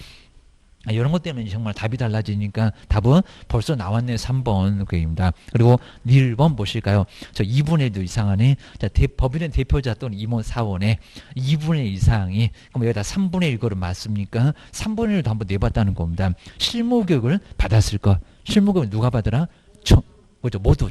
이런 것 때문에 정말 답이 달라지니까 답은 벌써 나왔네 3번 그입니다. 그리고 1번 보실까요? 저 2분의 1도 이상하네. 자, 법인의 대표자 또는 임원 사원의 2분의 1 이상이 그럼 여기다 3분의 1거를 맞습니까? 3분의 1도 한번 내봤다는 겁니다. 실무교육을 받았을 거. 실무교육을 누가 받으라? 그죠? 모두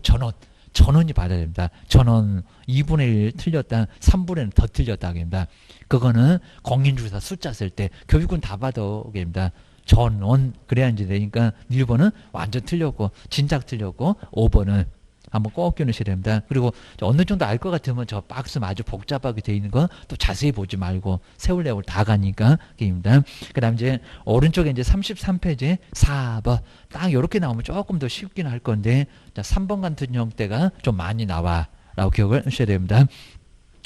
전원이 받아야 됩니다. 전원 2분의 1 틀렸다, 3분의 1 더 틀렸다 합니다. 그거는 공인중개사 숫자 쓸 때 교육은 다 받아 됩니다. 전원 그래야 이제 되니까 1번은 완전 틀렸고 진작 틀렸고 5번은 한번 꼭 끼우셔야 됩니다. 그리고 어느 정도 알 것 같으면 저 박스 아주 복잡하게 되어 있는 거 또 자세히 보지 말고 세월레월 다 가니까 입니다. 그 다음 이제 오른쪽에 이제 33페이지 4번 딱 이렇게 나오면 조금 더 쉽긴 할 건데 자, 3번 같은 형태가 좀 많이 나와 라고 기억을 하셔야 됩니다.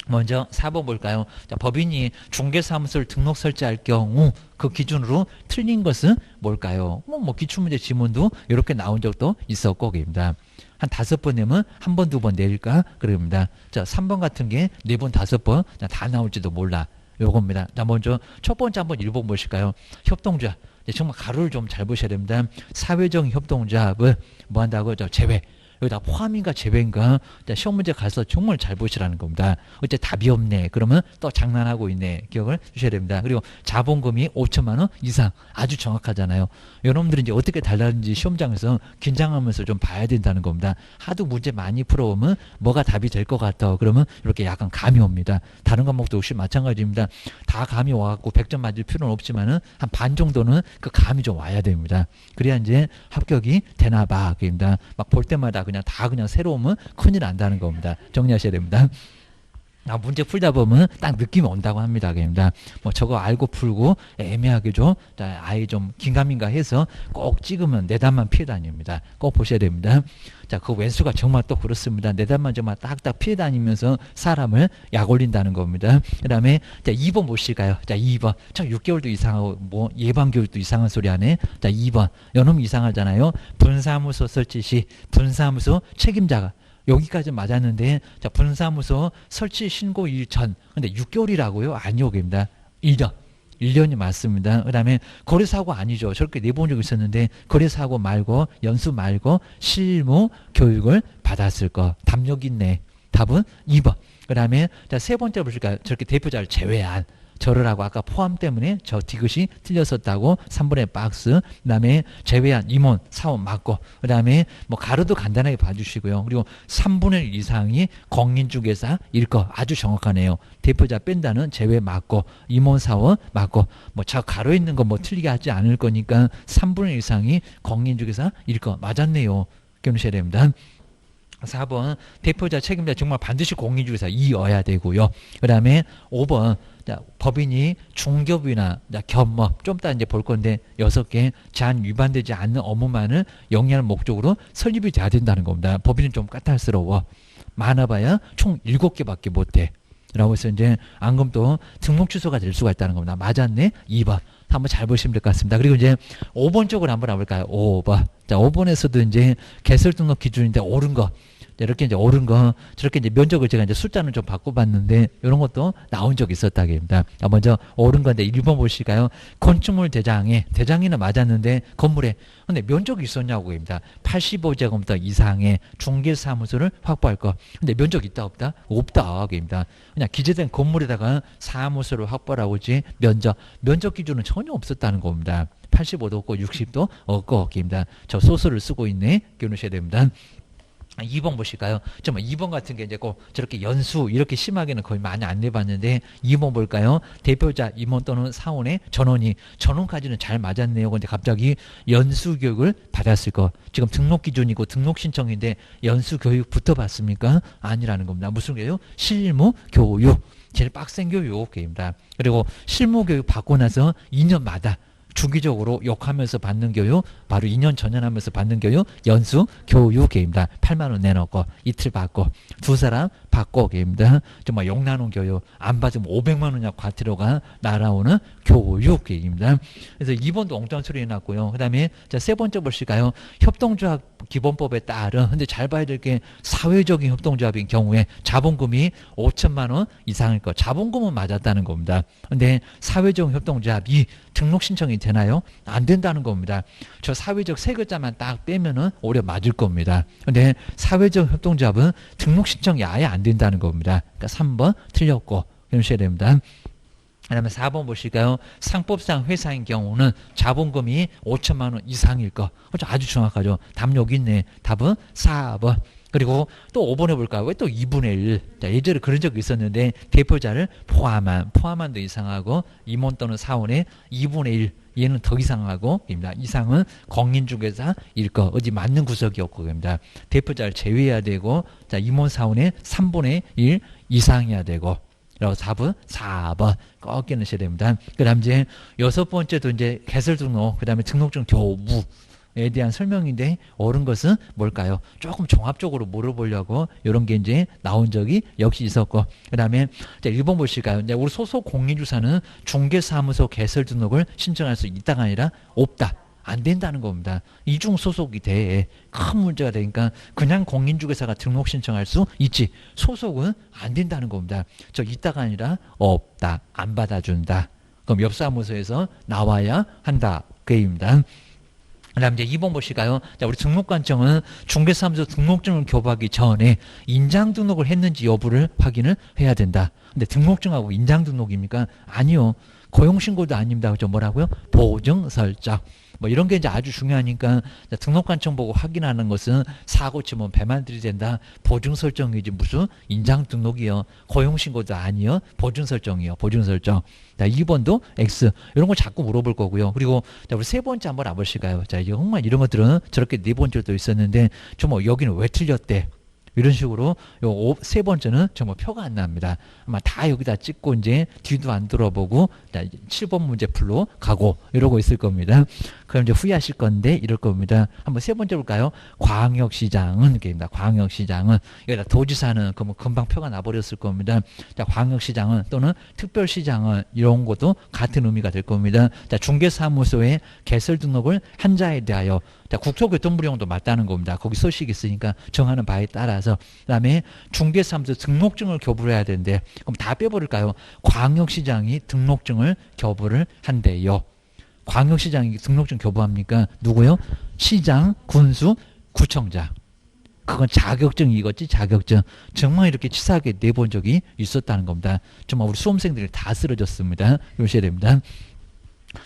먼저 4번 볼까요? 자, 법인이 중개사무소를 등록 설치할 경우 그 기준으로 틀린 것은 뭘까요? 뭐 기출문제 지문도 이렇게 나온 적도 있었고 입니다. 한 5번 내면 1번, 2번 내릴까? 그럽니다. 자, 3번 같은 게 4번, 5번 다 나올지도 몰라. 요겁니다. 자, 먼저 첫 번째 한번 1번 보실까요? 협동조합. 정말 가로를 좀 잘 보셔야 됩니다. 사회적 협동조합을 뭐 한다고? 제외. 여기다 포함인가 제외인가 시험 문제 가서 정말 잘 보시라는 겁니다. 어째 답이 없네. 그러면 또 장난하고 있네. 기억을 주셔야 됩니다. 그리고 자본금이 5천만 원 이상 아주 정확하잖아요. 여러분들이 이제 어떻게 달라는지 시험장에서 긴장하면서 좀 봐야 된다는 겁니다. 하도 문제 많이 풀어오면 뭐가 답이 될 것 같아. 그러면 이렇게 약간 감이 옵니다. 다른 과목도 역시 마찬가지입니다. 다 감이 와갖고 100점 맞을 필요는 없지만은 한 반 정도는 그 감이 좀 와야 됩니다. 그래야 이제 합격이 되나 봐. 그입니다. 막 볼 때마다 그냥 다 그냥 새로우면 큰일 난다는 겁니다. 정리하셔야 됩니다. 문제 풀다 보면 딱 느낌이 온다고 합니다. 그입니다. 뭐 저거 알고 풀고 애매하게 좀 아예 좀 긴가민가 해서 꼭 찍으면 내단만 피해 다닙니다. 꼭 보셔야 됩니다. 자, 그 왼수가 정말 또 그렇습니다. 내단만 정말 딱딱 피해 다니면서 사람을 약 올린다는 겁니다. 그 다음에 자 2번 보실까요? 자 2번 참 6개월도 이상하고 뭐 예방교육도 이상한 소리 하네. 자 2번 요놈 이상하잖아요. 분사무소 설치 시 분사무소 책임자가 여기까지 맞았는데 자 분사무소 설치 신고일 전 근데 6개월이라고요? 아니요. 그입니다. 1년. 1년이 맞습니다. 그 다음에 거래사고 아니죠. 저렇게 내본 적 있었는데 거래사고 말고 연수 말고 실무 교육을 받았을 거. 답 여기 있네. 답은 2번. 그 다음에 자 세 번째 보실까요? 저렇게 대표자를 제외한 저를 하고 아까 포함 때문에 저 디귿이 틀렸었다고 3분의 박스. 그 다음에 제외한 임원, 사원 맞고 그 다음에 뭐 가로도 간단하게 봐주시고요. 그리고 3분의 1 이상이 공인중개사일 거 아주 정확하네요. 대표자 뺀다는 제외 맞고 임원, 사원 맞고 뭐 저 가로 있는 거 뭐 틀리게 하지 않을 거니까 3분의 1 이상이 공인중개사일 거 맞았네요. 기억하셔야 됩니다. 4번 대표자 책임자 정말 반드시 공인중개사이어야 되고요. 그 다음에 5번 자, 법인이 중개업이나 겸업 좀 이따 이제 볼 건데 6개 제한 위반되지 않는 업무만을 영위하는 목적으로 설립이 돼야 된다는 겁니다. 법인은 좀 까탈스러워. 많아봐야 총 7개밖에 못해. 라고 해서 이제 안 그럼 또 등록 취소가 될 수가 있다는 겁니다. 맞았네? 2번. 한번 잘 보시면 될 것 같습니다. 그리고 이제 5번 쪽으로 한번 와볼까요? 5번. 자, 5번에서도 이제 개설 등록 기준인데 옳은 거. 이렇게 이제 옳은 거, 저렇게 이제 면적을 제가 이제 숫자는 좀 바꿔봤는데, 이런 것도 나온 적이 있었다기입니다. 먼저 옳은 건데, 1번 보실까요? 건축물 대장에는 맞았는데, 건물에, 근데 면적이 있었냐고입니다. 85제곱미터 이상의 중개사무소를 확보할 거. 근데 면적이 있다, 없다? 없다, 입니다. 그냥 기재된 건물에다가 사무소를 확보하라고 하지, 면적 기준은 전혀 없었다는 겁니다. 85도 없고, 60도 없고, 입니다. 저 소설을 쓰고 있네. 기억하셔야 됩니다. 2번 보실까요? 정말 2번 같은 게 이제 꼭 저렇게 연수 이렇게 심하게는 거의 많이 안 내봤는데 2번 볼까요? 대표자 임원 또는 사원의 전원까지는 잘 맞았네요. 근데 갑자기 연수 교육을 받았을 거. 지금 등록 기준이고 등록 신청인데 연수 교육 붙어봤습니까? 아니라는 겁니다. 무슨 교육? 실무 교육. 제일 빡센 교육입니다. 그리고 실무 교육 받고 나서 2년마다 주기적으로 욕하면서 받는 교육, 바로 2년 전연하면서 받는 교육, 연수 교육입니다. 8만 원 내놓고 이틀 받고 두 사람 받고 입니다. 정말 욕 나눈 교육, 안 받으면 500만 원이나 과태료가 날아오는 교육입니다. 그래서 2번도 엉뚱한 소리 났고요. 그 다음에 세 번째 보실까요? 협동조합 기본법에 따른, 근데 잘 봐야 될 게 사회적인 협동조합인 경우에 자본금이 5천만 원 이상일 거. 자본금은 맞았다는 겁니다. 근데 사회적 협동조합이 등록 신청이 되나요? 안 된다는 겁니다. 저 사회적 세 글자만 딱 빼면은 오히려 맞을 겁니다. 근데 사회적 협동조합은 등록 신청이 아예 안 된다는 겁니다. 그러니까 3번 틀렸고, 그러셔야 됩니다. 그 다음에 4번 보실까요? 상법상 회사인 경우는 자본금이 5천만 원 이상일 거. 아주 정확하죠. 답 여기 있네. 답은 4번. 그리고 또 5번에 볼까요? 왜 또 2분의 1? 자, 예전에 그런 적이 있었는데 대표자를 포함한도 이상하고 임원 또는 사원의 2분의 1. 얘는 더 이상하고 입니다. 이상은 공인중개사일 거. 어디 맞는 구석이 없고 입니다. 대표자를 제외해야 되고 자, 임원 사원의 3분의 1 이상이어야 되고 그리고 답은 4번 꼭 깨놓으셔야 됩니다. 그 다음 이제 6번째도 이제 개설 등록, 그 다음에 등록증 교부에 대한 설명인데 옳은 것은 뭘까요? 조금 종합적으로 물어보려고 이런 게 이제 나온 적이 역시 있었고, 그 다음에 1번 보실까요? 이제 우리 소속 공인주사는 중개사무소 개설 등록을 신청할 수 있다가 아니라 없다. 안 된다는 겁니다. 이중 소속이 돼. 큰 문제가 되니까 그냥 공인중개사가 등록 신청할 수 있지. 소속은 안 된다는 겁니다. 저 있다가 아니라 없다. 안 받아준다. 그럼 옆 사무소에서 나와야 한다. 그 얘기입니다. 그다음 이제 2번 보실까요? 자, 우리 등록관청은 중개사무소 등록증을 교부하기 전에 인장 등록을 했는지 여부를 확인을 해야 된다. 근데 등록증하고 인장 등록입니까? 아니요. 고용신고도 아닙니다. 그죠? 뭐라고요? 보증 설정. 뭐 이런 게 이제 아주 중요하니까 등록관청 보고 확인하는 것은 사고 치면 배만 들이댄다. 보증 설정이지 무슨 인장 등록이요. 고용신고도 아니요. 보증 설정이요. 보증 설정. 자, 2번도 X. 이런 걸 자꾸 물어볼 거고요. 그리고 자, 우리 세 번째 한번 알아보실까요? 자, 이제 정말 이런 것들은 저렇게 네 번째도 있었는데 정말 여기는 왜 틀렸대? 이런 식으로 세 번째는 정말 표가 안 납니다. 아마 다 여기다 찍고 이제 뒤도 안 돌아보고 7번 문제 풀로 가고 이러고 있을 겁니다. 그럼 이제 후회하실 건데 이럴 겁니다. 한번 세 번째 볼까요? 광역시장은 게입니다. 광역시장은 여기다 도지사는 그러면 금방 표가 나버렸을 겁니다. 자, 광역시장은 또는 특별시장은 이런 것도 같은 의미가 될 겁니다. 자, 중개사무소의 개설 등록을 한 자에 대하여 자, 국토교통부령도 맞다는 겁니다. 거기 소식이 있으니까 정하는 바에 따라서. 그다음에 중개사무소 등록증을 교부를 해야 되는데 그럼 다 빼버릴까요? 광역시장이 등록증을 교부를 한대요. 광역시장이 등록증 교부합니까? 누구요? 시장, 군수, 구청장. 그건 자격증이겠지, 자격증. 정말 이렇게 치사하게 내본 적이 있었다는 겁니다. 정말 우리 수험생들이 다 쓰러졌습니다. 요시해야 됩니다.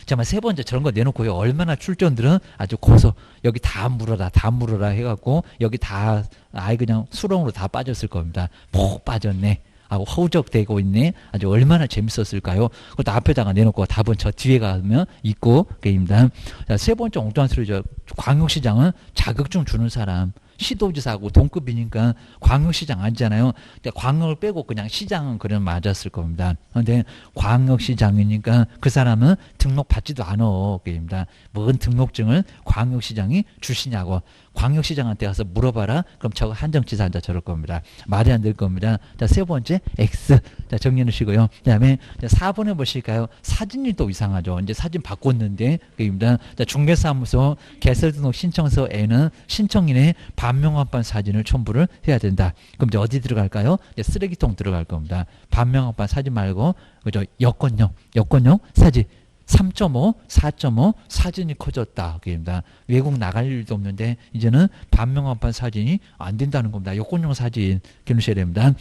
정말 세 번째 저런 거 내놓고요. 얼마나 출전들은 아주 고소. 여기 다 물어라, 다 물어라 해갖고 여기 다 아예 그냥 수렁으로 다 빠졌을 겁니다. 푹 빠졌네. 하고 허우적대고 있네. 아주 얼마나 재밌었을까요? 그것도 앞에다가 내놓고 답은 저 뒤에 가면 있고 그입니다. 자, 세 번째 엉뚱한 소리죠. 광역시장은 자격증 주는 사람. 시도지사하고 동급이니까 광역시장 아니잖아요. 광역을 빼고 그냥 시장은 그냥 맞았을 겁니다. 그런데 광역시장이니까 그 사람은 등록받지도 않아. 그입니다. 뭔 등록증을 광역시장이 주시냐고. 광역시장한테 가서 물어봐라. 그럼 저거 한정치사 한자 저럴 겁니다. 말이 안 될 겁니다. 자, 세 번째 X. 자, 정리해 주시고요. 그다음에 4번에 보실까요? 사진이 또 이상하죠. 이제 사진 바꿨는데 그입니다. 자, 중개사무소 개설등록 신청서에는 신청인의 반명합반 사진을 첨부를 해야 된다. 그럼 이제 어디 들어갈까요? 이제 쓰레기통 들어갈 겁니다. 반명합반 사진 말고 그죠? 여권용 사진. 3.5, 4.5 사진이 커졌다. 그입니다. 외국 나갈 일도 없는데 이제는 반명합반 사진이 안 된다는 겁니다. 여권용 사진 기르셔야 됩니다.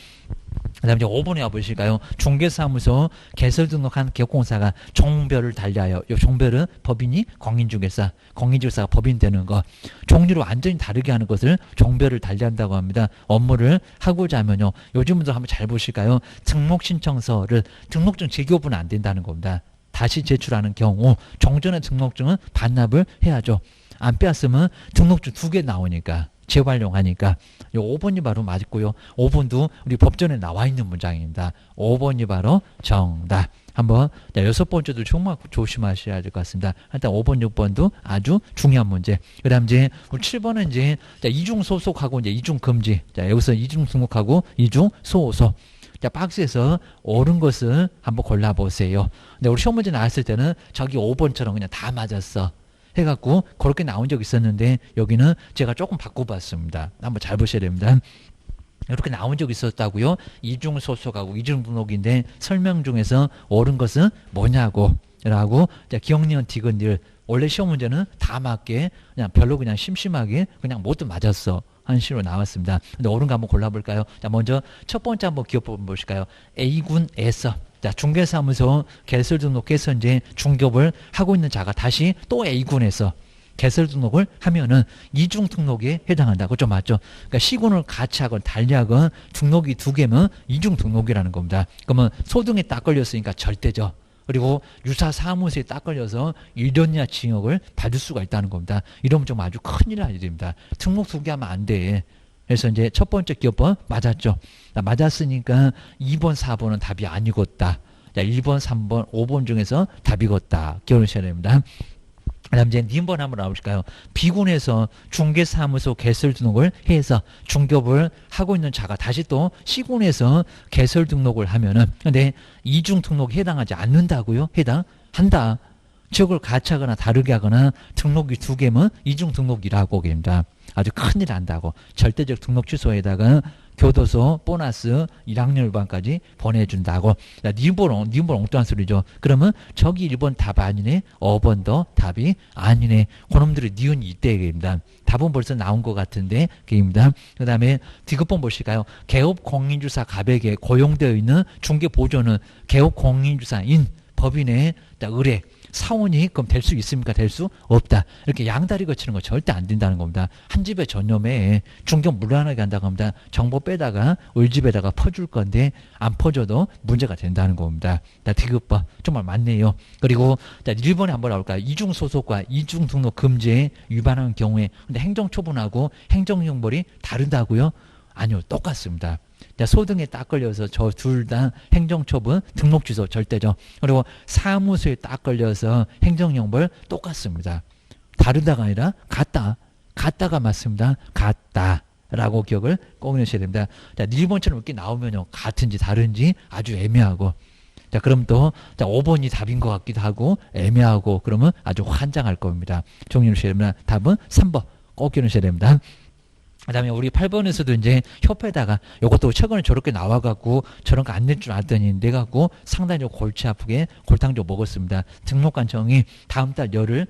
그 다음에 이제 5번에 와보실까요? 중개사무소 개설 등록한 기업공사가 종별을 달리하여, 이 종별은 법인이 공인중개사, 공인중개사가 법인 되는 거, 종류를 완전히 다르게 하는 것을 종별을 달리한다고 합니다. 업무를 하고자 하면요. 요즘도 한번 잘 보실까요? 등록신청서를 등록증 재교부는 안 된다는 겁니다. 다시 제출하는 경우 종전의 등록증은 반납을 해야죠. 안 빼앗으면 등록증 2개 나오니까 재활용하니까 5번이 바로 맞고요. 5번도 우리 법전에 나와 있는 문장입니다. 5번이 바로 정답. 한번 6번째도 정말 조심하셔야 될 것 같습니다. 일단 5번, 6번도 아주 중요한 문제. 그 다음 이제 우리 7번은 이제 이중 소속하고 이제 이중 금지. 자, 여기서 이중 등록하고 이중 소속. 자, 박스에서 옳은 것을 한번 골라보세요. 근데 우리 시험 문제 나왔을 때는 저기 5번처럼 그냥 다 맞았어. 해갖고 그렇게 나온 적 있었는데 여기는 제가 조금 바꿔봤습니다. 한번 잘 보셔야 됩니다. 이렇게 나온 적 있었다고요. 이중 소속하고 이중 등록인데 설명 중에서 옳은 것은 뭐냐고 라고 기억니은 디귿을 원래 시험 문제는 다 맞게 그냥 별로 그냥 심심하게 그냥 모두 맞았어. 한 식으로 나왔습니다. 근데 옳은 거 한번 골라볼까요? 자, 먼저 첫 번째 한번 기억 보실까요? A군에서 자, 중개사무소 개설 등록해서 이제 중개업을 하고 있는 자가 다시 또 A군에서 개설 등록을 하면은 이중 등록에 해당한다. 그죠? 맞죠? 그러니까 시군을 같이 하건 달리하건 등록이 2개면 이중 등록이라는 겁니다. 그러면 소등에 딱 걸렸으니까 절대죠. 그리고 유사 사무소에 딱 걸려서 1년 이하 징역을 받을 수가 있다는 겁니다. 이러면 좀 아주 큰일 나야 됩니다. 등록 2개 하면 안 돼. 그래서 이제 첫 번째 기업번 맞았죠. 맞았으니까 2번, 4번은 답이 아니겠다. 1번, 3번, 5번 중에서 답이겠다. 기억하셔야 됩니다. 그 다음 이제 님번 한번 나오실까요? B군에서 중개사무소 개설 등록을 해서 중개업을 하고 있는 자가 다시 또 C군에서 개설 등록을 하면은 근데 이중 등록에 해당하지 않는다고요? 해당한다. 지역을 같이 하거나 다르게 하거나 등록이 2개면 이중 등록이라고 합니다. 아주 큰일 난다고. 절대적 등록 취소에다가 교도소 보너스 1학년 1반까지 보내준다고. 자, 니번 엉뚱한 소리죠. 그러면 저기 1번 답 아니네. 5번도 답이 아니네. 그놈들이 니은이 이때 얘기입니다. 답은 벌써 나온 것 같은데 얘기입니다. 그 다음에 디귿번 보실까요? 개업 공인주사 갑에게 고용되어 있는 중개보조는 개업 공인주사인 법인의 의뢰 사원이 그럼 될 수 있습니까? 될 수 없다. 이렇게 양다리 거치는 거 절대 안 된다는 겁니다. 한 집에 전념에 중견 물러나게 한다고 합니다. 정보 빼다가 우리 집에다가 퍼줄 건데 안 퍼줘도 문제가 된다는 겁니다. 디귿번 정말 많네요. 그리고 1번에 한번 나올까요? 이중 소속과 이중 등록 금지에 위반하는 경우에 근데 행정처분하고 행정형벌이 다르다고요? 아니요, 똑같습니다. 소등에 딱 걸려서 저 둘 다 행정처분, 등록 취소 절대죠. 그리고 사무소에 딱 걸려서 행정형벌 똑같습니다. 다르다가 아니라 같다. 같다가 맞습니다. 같다라고 기억을 꼭 내셔야 됩니다. 자, 1번처럼 이렇게 나오면요, 같은지 다른지 아주 애매하고. 자, 그럼 또 5번이 답인 것 같기도 하고 애매하고 그러면 아주 환장할 겁니다. 정리를 하셔야 됩니다. 답은 3번 꼭 기억하셔야 됩니다. 그 다음에 우리 8번에서도 이제 협회에다가 이것도 최근에 저렇게 나와갖고 저런 거 안 낼 줄 알았더니 내갖고 상당히 좀 골치 아프게 골탕 좀 먹었습니다. 등록관청이 다음 달 열흘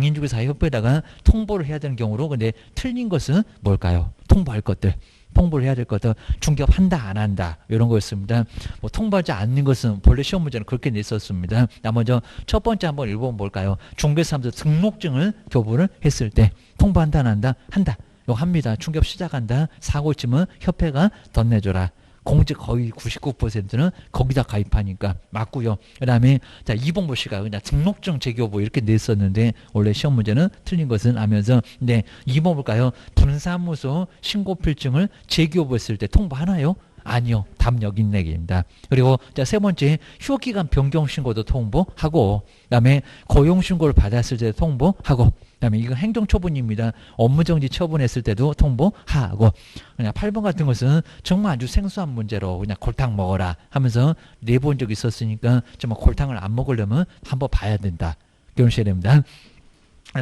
공인중개사협회에다가 통보를 해야 되는 경우로 근데 틀린 것은 뭘까요? 통보할 것들. 통보를 해야 될 것들 중개업 한다 안 한다 이런 거였습니다. 뭐 통보하지 않는 것은 본래 시험 문제는 그렇게 냈었습니다. 먼저 첫 번째 한번 읽어보면 뭘까요? 중개사무소 등록증을 교부를 했을 때 통보한다 안 한다? 한다. 이거 합니다. 중개업 시작한다. 사고 치면 협회가 덧 내줘라. 공직 거의 99%는 거기다 가입하니까 맞고요. 그 다음에 자 2번 보시가요. 그냥 등록증 재교부 이렇게 냈었는데 원래 시험 문제는 틀린 것은 하면서 근데 2번 볼까요? 분사무소 신고필증을 재교부했을 때 통보하나요? 아니요. 답 여기 있네 입니다. 그리고 자 세 번째 휴업기간 변경 신고도 통보하고 그다음에 고용 신고를 받았을 때 통보하고 그다음에 이건 행정처분입니다. 업무정지 처분했을 때도 통보하고 그냥 8번 같은 것은 정말 아주 생소한 문제로 그냥 골탕 먹어라 하면서 내본 적이 있었으니까 정말 골탕을 안 먹으려면 한번 봐야 된다. 기억하셔야 됩니다.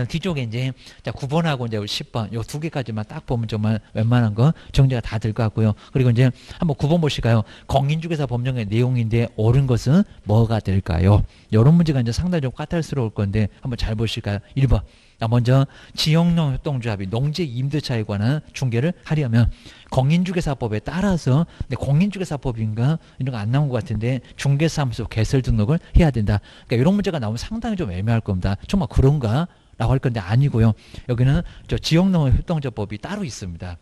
뒤쪽에 이제 자 9번하고 이제 10번 요 두 개까지만 딱 보면 정말 웬만한 거 정리가 다 될 것 같고요. 그리고 이제 한번 9번 보실까요? 공인중개사 법령의 내용인데 옳은 것은 뭐가 될까요? 이런 문제가 이제 상당히 좀 까탈스러울 건데 한번 잘 보실까요? 1번. 먼저 지역농 협동조합이 농지 임대차에 관한 중개를 하려면 공인중개사법에 따라서 근데 공인중개사법인가 이런 거 안 나온 것 같은데 중개사무소 개설 등록을 해야 된다. 그러니까 이런 문제가 나오면 상당히 좀 애매할 겁니다. 정말 그런가? 라고 할 건데 아니고요. 여기는 저 지역농업 협동조합법이 따로 있습니다.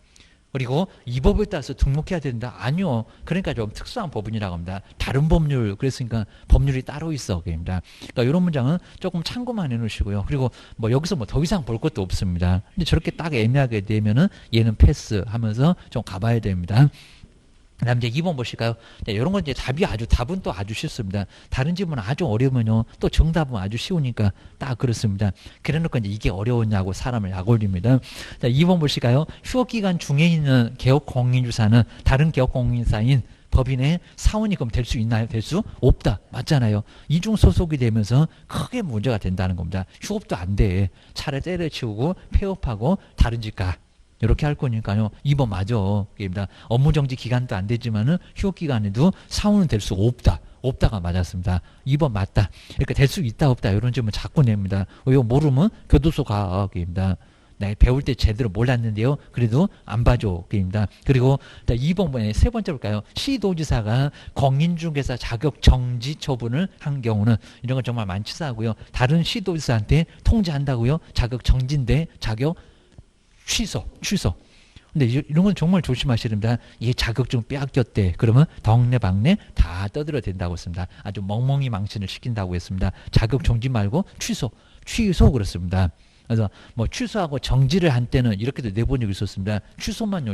그리고 이 법에 따라서 등록해야 된다? 아니요. 그러니까 좀 특수한 법인이라고 합니다. 다른 법률, 그랬으니까 법률이 따로 있어. 그럽니다. 그러니까 이런 문장은 조금 참고만 해 놓으시고요. 그리고 뭐 여기서 뭐 더 이상 볼 것도 없습니다. 근데 저렇게 딱 애매하게 되면은 얘는 패스 하면서 좀 가봐야 됩니다. 그 다음 이제 2번 보실까요? 네, 이런 건 이제 답은 또 아주 쉽습니다. 다른 질문은 아주 어려우면요. 또 정답은 아주 쉬우니까 딱 그렇습니다. 그래 놓고 이제 이게 어려웠냐고 사람을 약 올립니다. 자, 2번 보실까요? 휴업기간 중에 있는 개업공인주사는 다른 개업공인사인 법인의 사원이 그럼 될 수 있나요? 될 수 없다. 맞잖아요. 이중 소속이 되면서 크게 문제가 된다는 겁니다. 휴업도 안 돼. 차례 때려치우고 폐업하고 다른 집 가. 이렇게 할 거니까요. 2번 맞아. 입니다. 업무정지 기간도 안 되지만은 휴업기간에도 사원은 될 수 없다. 없다가 맞았습니다. 2번 맞다. 이렇게 될 수 있다 없다 이런 질문 자꾸 냅니다. 이거 모르면 교도소 가. 입니다. 네, 배울 때 제대로 몰랐는데요. 그래도 안 봐줘. 입니다. 그리고 2번 세 번째 볼까요? 시도지사가 공인중개사 자격 정지 처분을 한 경우는 이런 건 정말 많치사하고요. 다른 시도지사한테 통지한다고요. 자격 정지인데 자격 취소. 근데 이런 건 정말 조심하셔야 됩니다. 이게 자격증 빼앗겼대. 그러면 덕내방내 다 떠들어야 된다고 했습니다. 아주 멍멍이 망신을 시킨다고 했습니다. 자격 정지 말고 취소 그렇습니다. 그래서 뭐 취소하고 정지를 한 때는 이렇게도 내본 적이 있었습니다. 취소만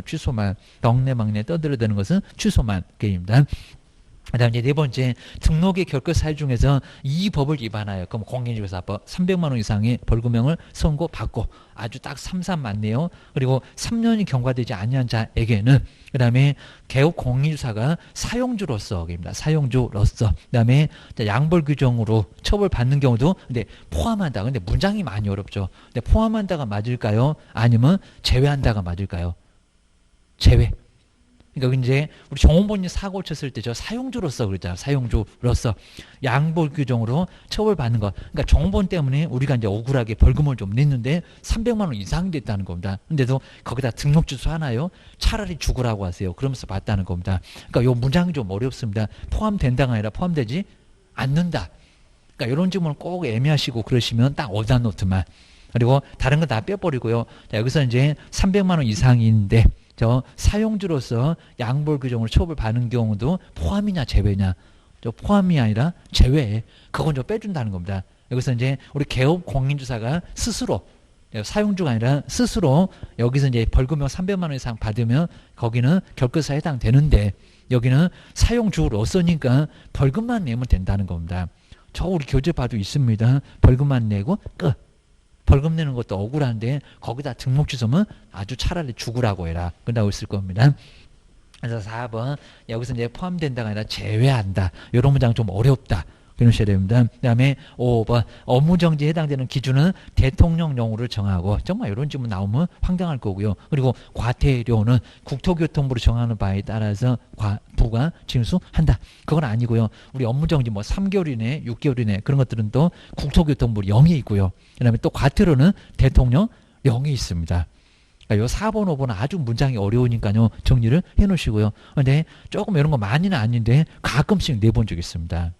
덕내방내 떠들어야 되는 것은 취소만 게임입니다. 그다음 이제 네 번째 등록의 결격 사유 중에서 이 법을 위반하여 그럼 공인중개사법 300만 원 이상의 벌금형을 선고받고 아주 딱 3, 맞네요. 그리고 3년이 경과되지 아니한 자에게는 그다음에 개업 공인주사가 사용주로서 그다음에 양벌 규정으로 처벌받는 경우도 근데 포함한다. 근데 문장이 많이 어렵죠. 근데 포함한다가 맞을까요? 아니면 제외한다가 맞을까요? 제외. 그러니까 이제 우리 정원본인 사고 쳤을 때 저 사용주로서 그러잖아요. 사용주로서 양보 규정으로 처벌받는 거. 그러니까 정원본 때문에 우리가 이제 억울하게 벌금을 좀 냈는데 300만 원 이상이 됐다는 겁니다. 근데도 거기다 등록 주소 하나요? 차라리 죽으라고 하세요. 그러면서 받다는 겁니다. 그러니까 요 문장이 좀 어렵습니다. 포함된다가 아니라 포함되지 않는다. 그러니까 이런 질문을 꼭 애매하시고 그러시면 딱 어단 노트만. 그리고 다른 건 다 빼버리고요. 자, 여기서 이제 300만 원 이상인데 저 사용주로서 양벌 규정으로 처벌받는 경우도 포함이냐 제외냐. 저 포함이 아니라 제외. 그건 좀 빼준다는 겁니다. 여기서 이제 우리 개업 공인주사가 스스로 사용주가 아니라 스스로 여기서 이제 벌금형 300만 원 이상 받으면 거기는 결과사에 해당되는데 여기는 사용주로서니까 벌금만 내면 된다는 겁니다. 저 우리 교재 봐도 있습니다. 벌금만 내고 끝. 벌금 내는 것도 억울한데 거기다 등록 취소면 아주 차라리 죽으라고 해라. 그런다고 있을 겁니다. 그래서 4번 여기서 이제 포함된다가 아니라 제외한다. 이런 문장 좀 어렵다. 그러셔야 됩니다. 그 다음에 5번 업무정지에 해당되는 기준은 대통령령으로 정하고 정말 이런 질문 나오면 황당할 거고요. 그리고 과태료는 국토교통부로 정하는 바에 따라서 부가 징수한다. 그건 아니고요. 우리 업무정지 뭐 3개월 이내 6개월 이내 그런 것들은 또 국토교통부 0이 있고요. 그 다음에 또 과태료는 대통령 0이 있습니다. 그러니까 요 4번, 5번은 아주 문장이 어려우니까요. 정리를 해 놓으시고요. 근데 조금 이런 거 많이는 아닌데 가끔씩 내본 적 있습니다.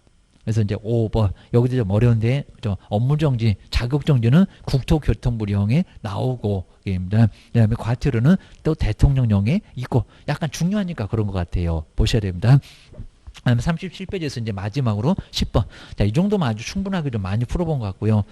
그래서 이제 5번 여기도 좀 어려운데 업무정지, 자격정지는 국토교통부령에 나오고 입니다. 그다음에 과태료는 또 대통령령에 있고 약간 중요하니까 그런 것 같아요. 보셔야 됩니다. 그다음에 37페이지에서 이제 마지막으로 10번. 자, 이 정도면 아주 충분하게 좀 많이 풀어본 것 같고요.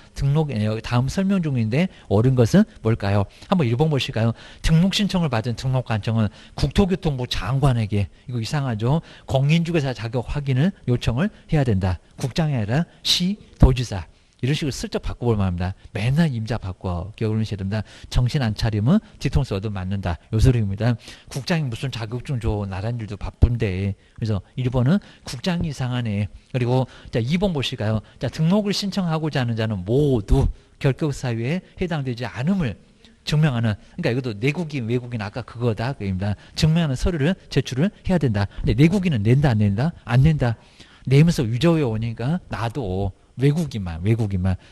다음 설명 중인데 옳은 것은 뭘까요? 한번 1번 보실까요? 등록 신청을 받은 등록관청은 국토교통부 장관에게, 이거 이상하죠? 공인중개사 자격 확인을 요청을 해야 된다. 국장이 아니라 시, 도지사. 이런 식으로 슬쩍 바꿔볼 만합니다. 맨날 임자 바꿔. 기억을 하셔야 됩니다. 정신 안 차리면 뒤통수 얻어 맞는다. 요 소리입니다. 국장이 무슨 자격증 줘. 나란 일도 바쁜데. 그래서 1번은 국장이 이상하네. 그리고 자 2번 보실까요? 자 등록을 신청하고자 하는 자는 모두 결격사유에 해당되지 않음을 증명하는, 그러니까 이것도 내국인, 외국인 아까 그거다. 그입니다. 증명하는 서류를 제출을 해야 된다. 근데 내국인은 낸다, 안 낸다? 안 낸다. 내면서 위조해 오니까 나도 외국인만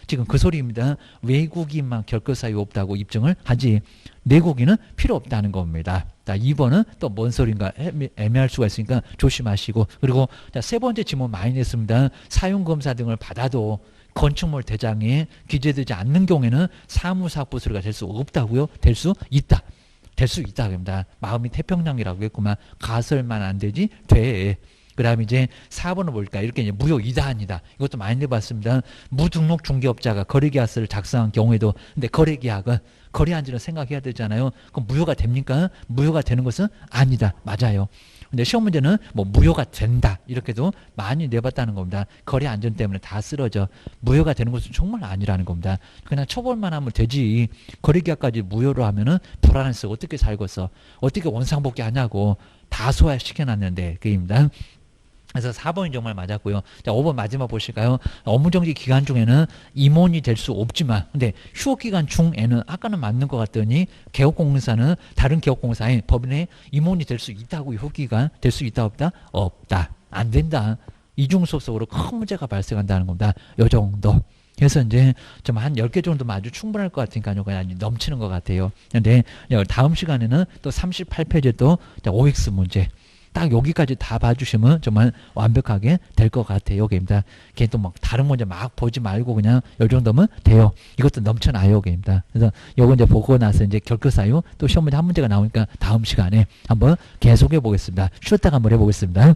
지금 그 소리입니다. 외국인만 결격사유 없다고 입증을 하지 내국인은 필요 없다는 겁니다. 자, 2번은 또 뭔 소린가 애매할 수가 있으니까 조심하시고, 그리고 자, 세 번째 질문 많이 냈습니다. 사용검사 등을 받아도 건축물 대장에 기재되지 않는 경우에는 사무사업부서가 될 수 없다고요? 될 수 있다. 될 수 있다. 그럽니다. 마음이 태평양이라고 했구만. 가설만 안 되지 돼. 그 다음에 이제 4번은 뭘까? 이렇게 이제 무효 이다한이다. 이것도 많이 내봤습니다. 무등록 중개업자가 거래계약서를 작성한 경우에도, 근데 거래계약은 거래한지는 생각해야 되잖아요. 그럼 무효가 됩니까? 무효가 되는 것은 아니다. 맞아요. 근데 시험 문제는 뭐 무효가 된다. 이렇게도 많이 내봤다는 겁니다. 거래 안전 때문에 다 쓰러져. 무효가 되는 것은 정말 아니라는 겁니다. 그냥 처벌만 하면 되지. 거래계약까지 무효로 하면은 불안해서 어떻게 살겠어? 어떻게 원상복귀 하냐고. 다 소화시켜놨는데 그입니다. 그래서 4번이 정말 맞았고요. 자, 5번 마지막 보실까요? 업무정지 기간 중에는 임원이 될 수 없지만, 근데 휴업기간 중에는 아까는 맞는 것 같더니 개업공사는 다른 개업공사에 법인에 임원이 될 수 있다고, 휴업기간 될 수 있다 없다? 없다. 안 된다. 이중소속으로 큰 문제가 발생한다는 겁니다. 요 정도. 그래서 이제 좀 한 10개 정도면 아주 충분할 것 같으니까요. 그냥 넘치는 것 같아요. 근데 다음 시간에는 또 38페이지에 또 OX 문제. 딱 여기까지 다 봐주시면 정말 완벽하게 될 것 같아요. 여기입니다. 걔 또 막 다른 문제 막 보지 말고 그냥 이 정도면 돼요. 이것도 넘쳐나요. 여기입니다. 그래서 요거 이제 보고 나서 이제 결과사유 또 시험 문제 한 문제가 나오니까 다음 시간에 한번 계속해 보겠습니다. 쉬었다가 한번 해보겠습니다.